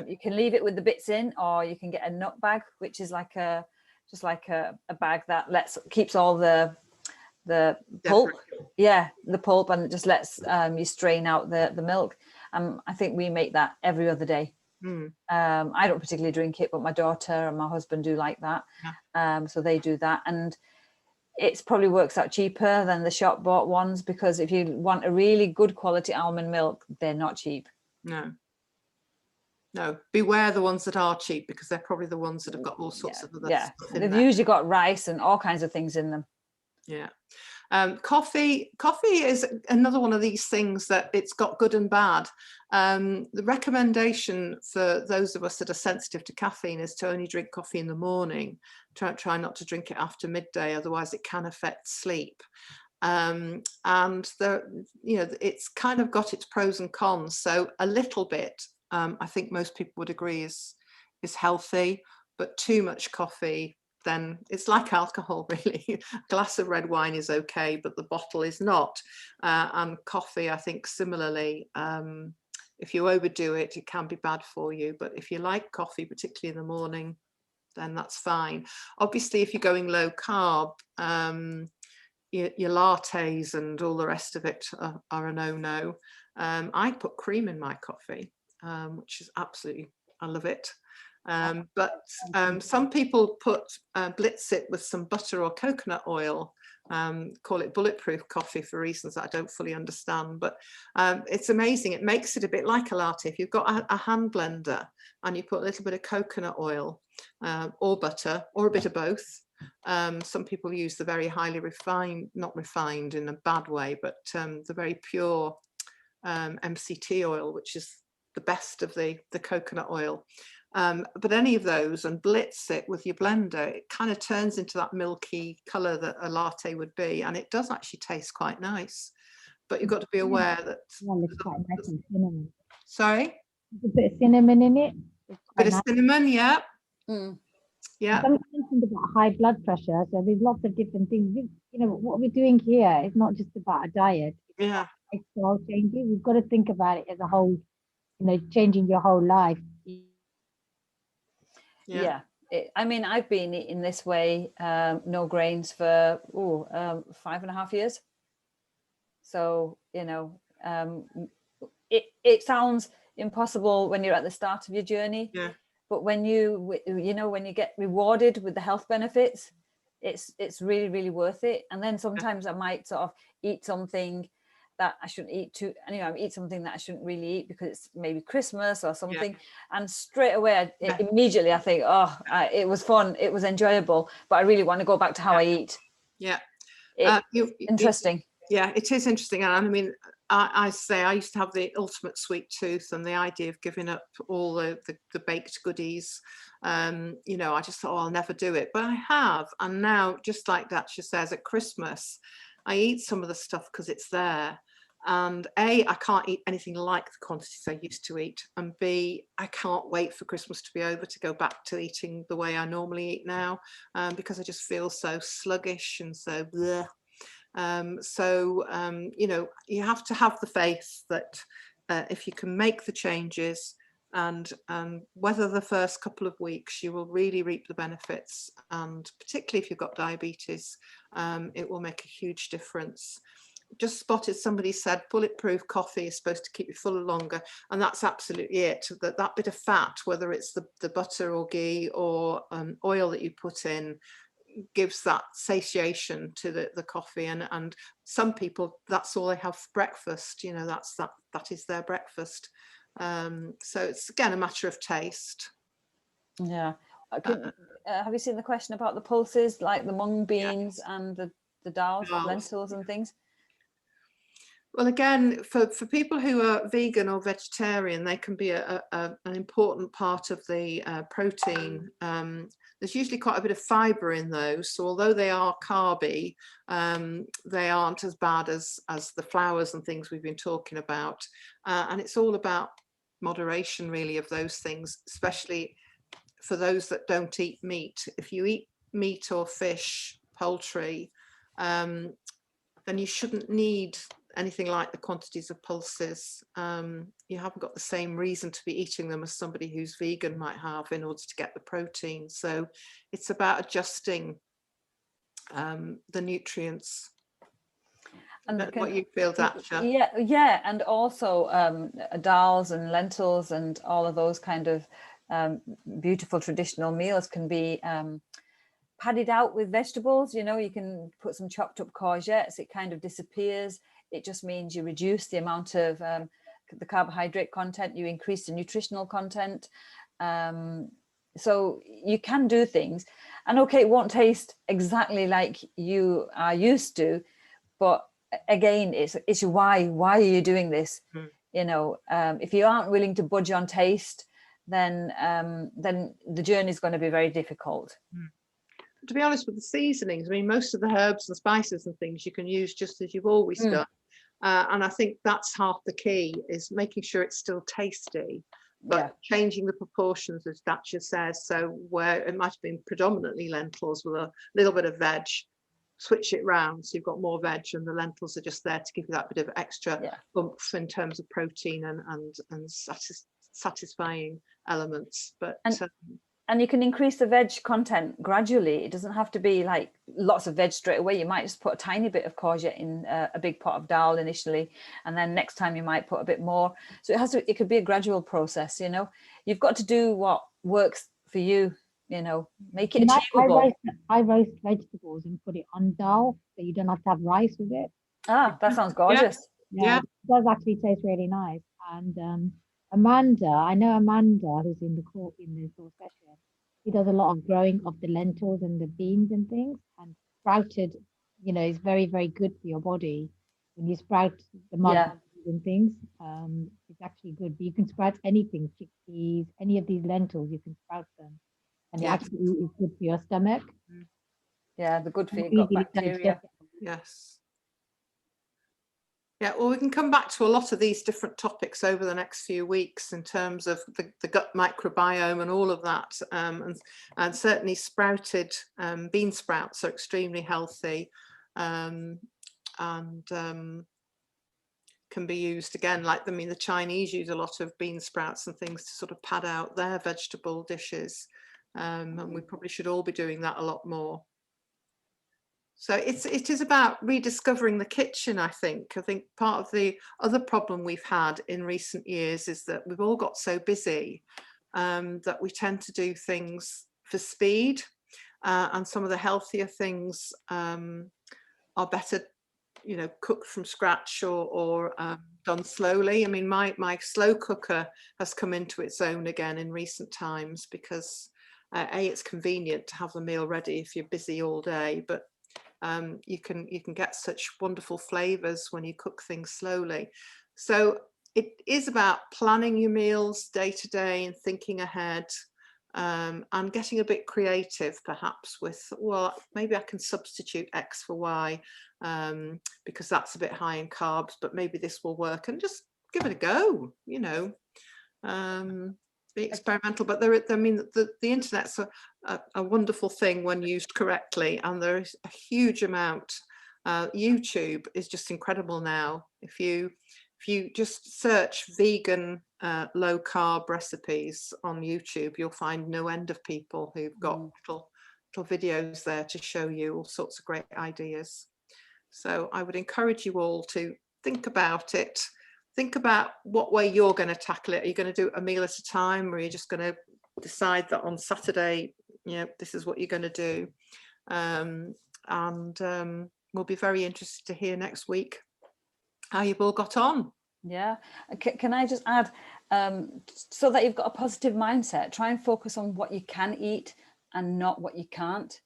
Speaker 4: You can leave it with the bits in, or you can get a nut bag, which is like a bag that keeps all the pulp. Yeah, the pulp, and it just lets you strain out the milk. I think we make that every other day. I don't particularly drink it, but my daughter and my husband do like that. So they do that, and it probably works out cheaper than the shop bought ones, because if you want a really good quality almond milk, they're not cheap.
Speaker 3: No, beware the ones that are cheap, because they're probably the ones that have got all sorts of other stuff in
Speaker 4: they've
Speaker 3: there.
Speaker 4: usually got rice and all kinds of things in them.
Speaker 3: Yeah. Coffee is another one of these things that it's got good and bad. The recommendation for those of us that are sensitive to caffeine is to only drink coffee in the morning. Try not to drink it after midday, otherwise it can affect sleep. And it's kind of got its pros and cons. So a little bit, I think most people would agree is healthy, but too much coffee, then it's like alcohol, really. A glass of red wine is okay, but the bottle is not. And coffee, I think similarly, if you overdo it, it can be bad for you. But if you like coffee, particularly in the morning, then that's fine. Obviously, if you're going low carb, your lattes and all the rest of it are a no-no. I put cream in my coffee, which is absolutely, I love it. But some people blitz it with some butter or coconut oil, call it bulletproof coffee for reasons that I don't fully understand, but it's amazing. It makes it a bit like a latte. If you've got a hand blender and you put a little bit of coconut oil or butter or a bit of both. Some people use the very highly refined, not refined in a bad way, but the very pure MCT oil, which is the best of the coconut oil. But any of those, and blitz it with your blender, it kind of turns into that milky colour that a latte would be, and it does actually taste quite nice. But you've got to be aware that.
Speaker 2: Well, it's quite nice and cinnamon.
Speaker 3: Sorry?
Speaker 2: A bit of cinnamon in it.
Speaker 3: Bit of cinnamon, yeah. Yeah.
Speaker 2: Something about high blood pressure. So there's lots of different things. What we're doing here is not just about a diet. It's about lifestyle changes. We've got to think about it as a whole. Changing your whole life.
Speaker 4: Yeah. I mean, I've been eating this way, no grains, for 5.5 years. So, it sounds impossible when you're at the start of your journey.
Speaker 3: Yeah.
Speaker 4: But when you get rewarded with the health benefits, it's really, really worth it. And then sometimes I might sort of eat something that I shouldn't eat eat something that I shouldn't really eat because it's maybe Christmas or something. And straight away, immediately I think, it was fun, it was enjoyable, but I really want to go back to how I eat.
Speaker 3: Yeah.
Speaker 4: Interesting.
Speaker 3: Yeah, it is interesting. And I mean, I say I used to have the ultimate sweet tooth, and the idea of giving up all the baked goodies, I just thought, I'll never do it. But I have. And now, just like Dacia says, at Christmas, I eat some of the stuff because it's there. And A, I can't eat anything like the quantities I used to eat. And B, I can't wait for Christmas to be over to go back to eating the way I normally eat now, because I just feel so sluggish and so bleh. You have to have the faith that if you can make the changes and whether the first couple of weeks you will really reap the benefits, and particularly if you've got diabetes, it will make a huge difference. Just spotted somebody said bulletproof coffee is supposed to keep you fuller longer, and that's absolutely it. That bit of fat, whether it's the butter or ghee or oil that you put in, gives that satiation to the coffee, and some people, that's all they have for breakfast. That is their breakfast. So it's again a matter of taste.
Speaker 4: Yeah. Have you seen the question about the pulses, like the mung beans and the dal, lentils and things?
Speaker 3: Well, again, for people who are vegan or vegetarian, they can be an important part of the protein. There's usually quite a bit of fibre in those, so although they are carby, they aren't as bad as the flours and things we've been talking about. And it's all about moderation, really, of those things, especially for those that don't eat meat. If you eat meat or fish, poultry, then you shouldn't need anything like the quantities of pulses. You haven't got the same reason to be eating them as somebody who's vegan might have in order to get the protein. So it's about adjusting the nutrients. And what you feel, Dacia?
Speaker 4: Yeah, and also dals and lentils and all of those kind of beautiful traditional meals can be padded out with vegetables. You know, you can put some chopped up courgettes, it kind of disappears. It just means you reduce the amount of the carbohydrate content, you increase the nutritional content. So you can do things, and okay, it won't taste exactly like you are used to, but again, it's why are you doing this? You know, if you aren't willing to budge on taste, then the journey is going to be very difficult.
Speaker 3: To be honest, with the seasonings, I mean, most of the herbs and spices and things you can use just as you've always done. And I think that's half the key, is making sure it's still tasty, but changing the proportions, as Dacia says. So where it might have been predominantly lentils with a little bit of veg, switch it round so you've got more veg, and the lentils are just there to give you that bit of extra oomph in terms of protein and satisfying elements. But
Speaker 4: and you can increase the veg content gradually. It doesn't have to be like lots of veg straight away. You might just put a tiny bit of courgette in a big pot of dal initially, and then next time you might put a bit more. So it could be a gradual process, you know. You've got to do what works for you, you know, make it achievable.
Speaker 2: I roast vegetables and put it on dal, so you don't have to have rice with it.
Speaker 4: Ah, that sounds gorgeous.
Speaker 2: Yeah. It does actually taste really nice. And Amanda, I know Amanda, who's in the source session. She does a lot of growing of the lentils and the beans and things. And sprouted, you know, is very, very good for your body. When you sprout the mud and things, it's actually good. But you can sprout anything, chickpeas, any of these lentils, you can sprout them. And it actually is good for your stomach.
Speaker 4: Yeah, the good for your gut bacteria.
Speaker 3: Yes. Yeah, well, we can come back to a lot of these different topics over the next few weeks in terms of the gut microbiome and all of that. And certainly sprouted bean sprouts are extremely healthy and can be used again, like, I mean, the Chinese use a lot of bean sprouts and things to sort of pad out their vegetable dishes. And we probably should all be doing that a lot more. So it is about rediscovering the kitchen, I think. I think part of the other problem we've had in recent years is that we've all got so busy that we tend to do things for speed, and some of the healthier things are better, you know, cooked from scratch or done slowly. I mean, my slow cooker has come into its own again in recent times because it's convenient to have the meal ready if you're busy all day, but you can get such wonderful flavors when you cook things slowly. So it is about planning your meals day to day and thinking ahead, and getting a bit creative perhaps with, well, maybe I can substitute X for Y because that's a bit high in carbs, but maybe this will work, and just give it a go, you know. Be experimental, but I mean, the internet's a wonderful thing when used correctly, and there is a huge amount. YouTube is just incredible now. If you just search vegan low carb recipes on YouTube, you'll find no end of people who've got little videos there to show you all sorts of great ideas. So I would encourage you all to think about it. Think about what way you're going to tackle it. Are you going to do a meal at a time, or are you just going to decide that on Saturday, you know, this is what you're going to do? We'll be very interested to hear next week how you've all got on.
Speaker 4: Yeah. Can I just add, so that you've got a positive mindset, try and focus on what you can eat and not what you can't.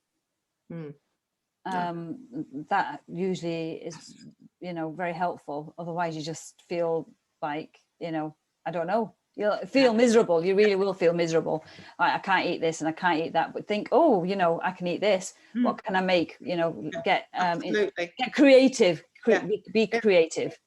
Speaker 4: That usually is you know, very helpful. Otherwise you just feel like, you know, I don't know, you'll feel miserable. You really will feel miserable. Like, I can't eat this and I can't eat that, but think, oh, you know, I can eat this. What can I make? You know, get creative, be creative.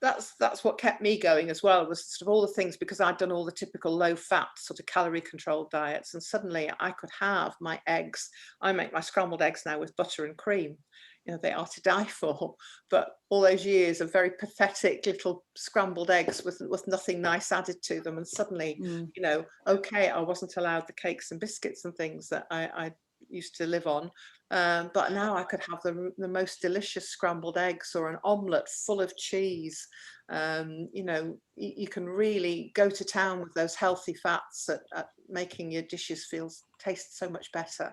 Speaker 3: That's what kept me going as well, was sort of all the things, because I'd done all the typical low fat sort of calorie controlled diets, and suddenly I could have my eggs. I make my scrambled eggs now with butter and cream. You know, they are to die for, but all those years of very pathetic little scrambled eggs with nothing nice added to them, and suddenly, you know, okay, I wasn't allowed the cakes and biscuits and things that I used to live on, but now I could have the most delicious scrambled eggs or an omelette full of cheese. You know, you can really go to town with those healthy fats at making your dishes taste so much better.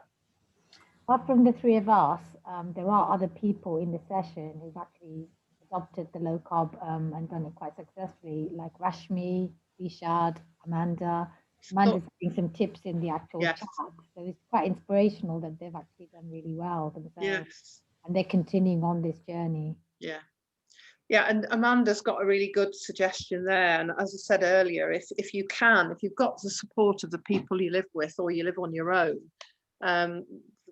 Speaker 2: Apart from the three of us, there are other people in the session who've actually adopted the low carb and done it quite successfully, like Rashmi, Bishad, Amanda's giving some tips in the actual chat. So it's quite inspirational that they've actually done really well themselves, and they're continuing on this journey.
Speaker 3: Yeah, and Amanda's got a really good suggestion there. And as I said earlier, if you've got the support of the people you live with, or you live on your own,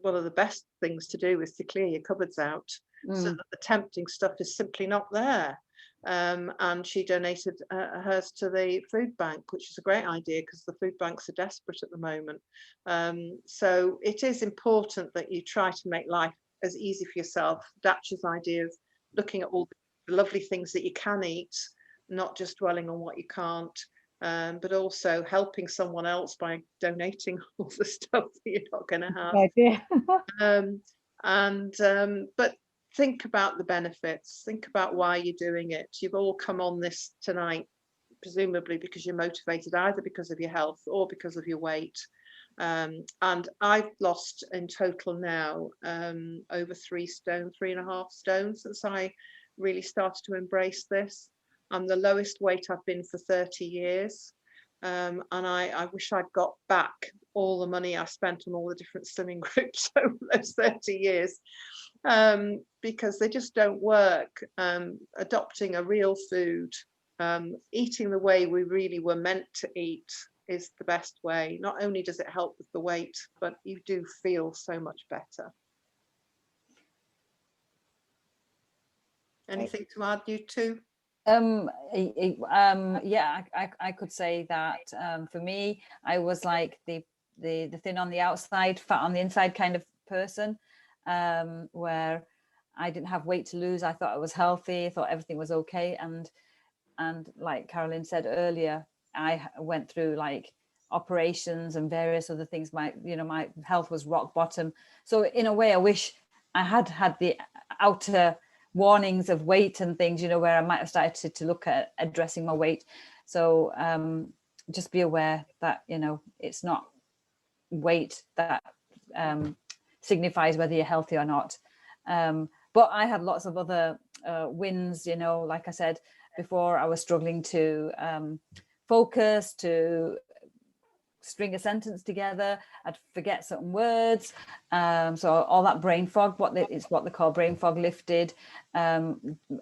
Speaker 3: one of the best things to do is to clear your cupboards out, so that the tempting stuff is simply not there. And she donated hers to the food bank, which is a great idea, because the food banks are desperate at the moment. So it is important that you try to make life as easy for yourself. Datcha's idea of looking at all the lovely things that you can eat, not just dwelling on what you can't, but also helping someone else by donating all the stuff that you're not going to have. But think about the benefits, think about why you're doing it. You've all come on this tonight, presumably because you're motivated, either because of your health or because of your weight. And I've lost in total now over 3.5 stone since I really started to embrace this. I'm the lowest weight I've been for 30 years. And I wish I'd got back all the money I spent on all the different slimming groups over those 30 years, because they just don't work. Adopting a real food, eating the way we really were meant to eat is the best way. Not only does it help with the weight, but you do feel so much better. Anything to add, you two?
Speaker 4: Yeah, I could say that for me, I was like the thin on the outside, fat on the inside kind of person, where I didn't have weight to lose. I thought I was healthy. I thought everything was okay. And like Carolyn said earlier, I went through like operations and various other things. My health was rock bottom. So in a way, I wish I had the outer warnings of weight and things, where I might have started to look at addressing my weight. So just be aware that, it's not weight that signifies whether you're healthy or not. But I had lots of other wins, like I said before, I was struggling to focus, to string a sentence together. I'd forget certain words. So all that brain fog, it's what they call brain fog, lifted.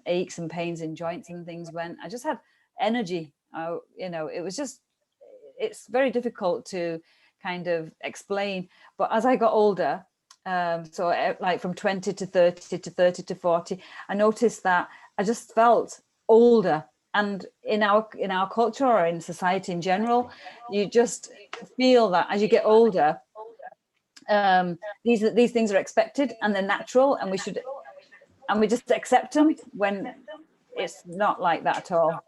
Speaker 4: Aches and pains in joints and things went. I just had energy. It was just, it's very difficult to kind of explain. But as I got older, so like from 20 to 30 to 30 to 40, I noticed that I just felt older. And in our culture or in society in general, you just feel that as you get older, these things are expected and they're natural, and we just accept them, when it's not like that at all.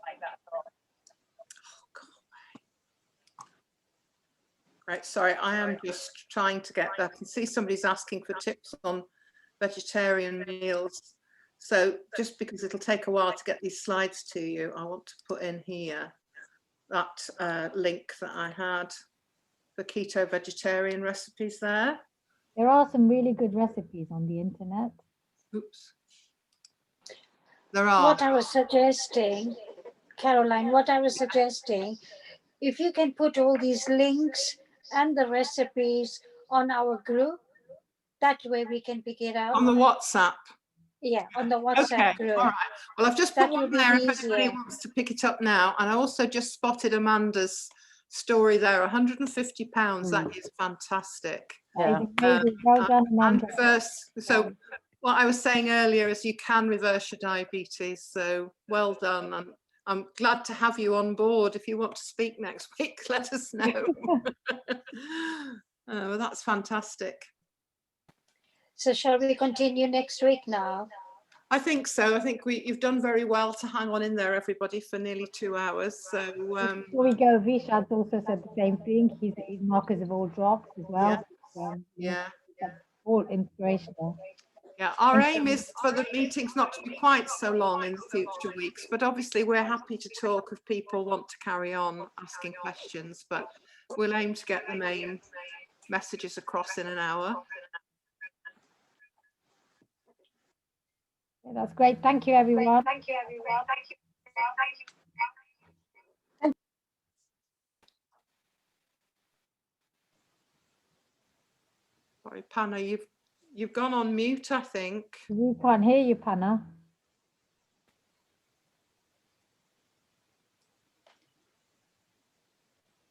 Speaker 3: Right, sorry, I am just trying to get that. I can see somebody's asking for tips on vegetarian meals. So just because it'll take a while to get these slides to you, I want to put in here that link that I had for keto vegetarian recipes there.
Speaker 2: There are some really good recipes on the internet.
Speaker 3: Oops. There are.
Speaker 1: What I was suggesting, Caroline, if you can put all these links and the recipes on our group, that way we can pick it out.
Speaker 3: On the WhatsApp.
Speaker 1: Yeah, on the WhatsApp
Speaker 3: Okay,
Speaker 1: group.
Speaker 3: all right. Well, I've just
Speaker 1: That
Speaker 3: put
Speaker 1: will
Speaker 3: one
Speaker 1: be
Speaker 3: there if anybody
Speaker 1: easier.
Speaker 3: wants to pick it up now. And I also just spotted Amanda's story there, £150. That is fantastic.
Speaker 2: That is amazing. Well done,
Speaker 3: And
Speaker 2: Amanda.
Speaker 3: reverse. So what I was saying earlier is you can reverse your diabetes. So well done. And I'm glad to have you on board. If you want to speak next week, let us know. Well, that's fantastic.
Speaker 1: So shall we continue next week now?
Speaker 3: I think so. I think you've done very well to hang on in there, everybody, for nearly 2 hours. So
Speaker 2: Before we go, Vishad's also said the same thing. His markers have all dropped as well.
Speaker 3: yeah.
Speaker 2: That's all inspirational.
Speaker 3: Yeah, our aim is for the meetings not to be quite so long in the future weeks, but obviously we're happy to talk if people want to carry on asking questions, but we'll aim to get the main messages across in an hour.
Speaker 2: Yeah, that's great. Thank you, everyone.
Speaker 3: Thank you, everyone. Thank you. Sorry, Panna, you've gone on mute, I think.
Speaker 2: We can't hear you, Panna.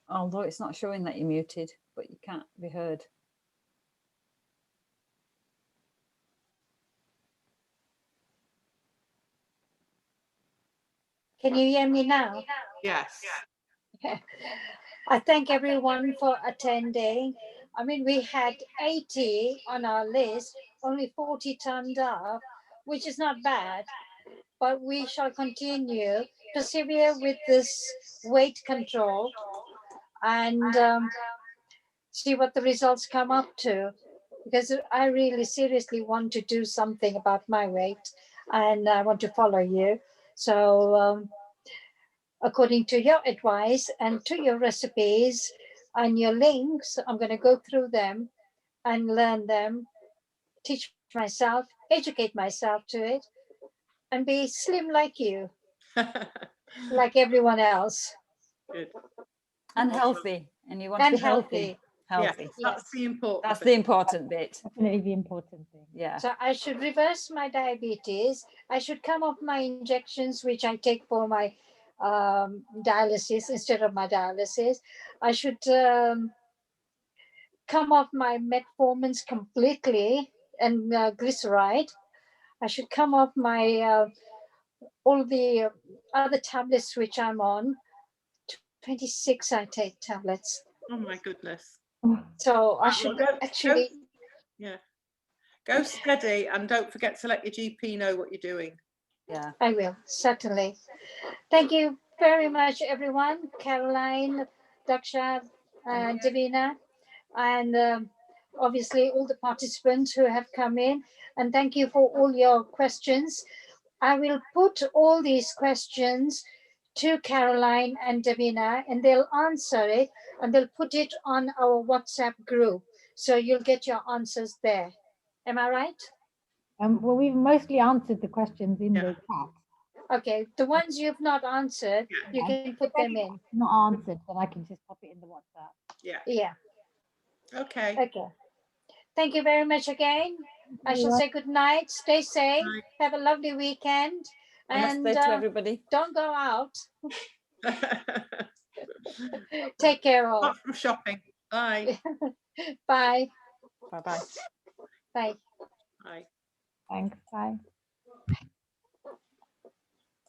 Speaker 4: Although it's not showing that you're muted, but you can't be heard.
Speaker 1: Can you hear me now?
Speaker 3: Yes.
Speaker 1: I thank everyone for attending. I mean, we had 80 on our list, only 40 turned up, which is not bad, but we shall continue, persevere with this weight control and see what the results come up to. Because I really seriously want to do something about my weight and I want to follow you. So according to your advice and to your recipes and your links, I'm going to go through them and learn them, teach myself, educate myself to it, and be slim like you, like everyone else.
Speaker 3: Good.
Speaker 4: And healthy. And you want to be healthy. Healthy.
Speaker 3: Yes, that's the important
Speaker 4: That's
Speaker 3: bit.
Speaker 4: the important bit.
Speaker 2: Definitely the important thing.
Speaker 4: Yeah.
Speaker 1: So I should reverse my diabetes. I should come off my injections, which I take for my dialysis instead of my dialysis. I should come off my metformins completely and glyceride. I should come off my all the other tablets which I'm on. 26 I take tablets.
Speaker 3: Oh my goodness.
Speaker 1: So I should actually.
Speaker 3: Go steady and don't forget to let your GP know what you're doing.
Speaker 4: Yeah.
Speaker 1: I will, certainly. Thank you very much, everyone. Caroline, Daksha, and Davina, and obviously all the participants who have come in. And thank you for all your questions. I will put all these questions to Caroline and Davina, and they'll answer it, and they'll put it on our WhatsApp group. So you'll get your answers there. Am I right?
Speaker 2: Well, we've mostly answered the questions in the chat.
Speaker 1: Okay, the ones you've not answered, you can put them in.
Speaker 2: Not answered, but I can just pop it in the WhatsApp.
Speaker 1: Yeah.
Speaker 3: Okay.
Speaker 1: Okay. Thank you very much again. I shall say good night. Stay safe. Have a lovely weekend. And
Speaker 4: Namaste to everybody.
Speaker 1: Don't go out. Take care all.
Speaker 3: Not from shopping. Bye.
Speaker 1: Bye.
Speaker 4: Bye-bye.
Speaker 1: Bye.
Speaker 3: Bye.
Speaker 2: Thanks. Bye.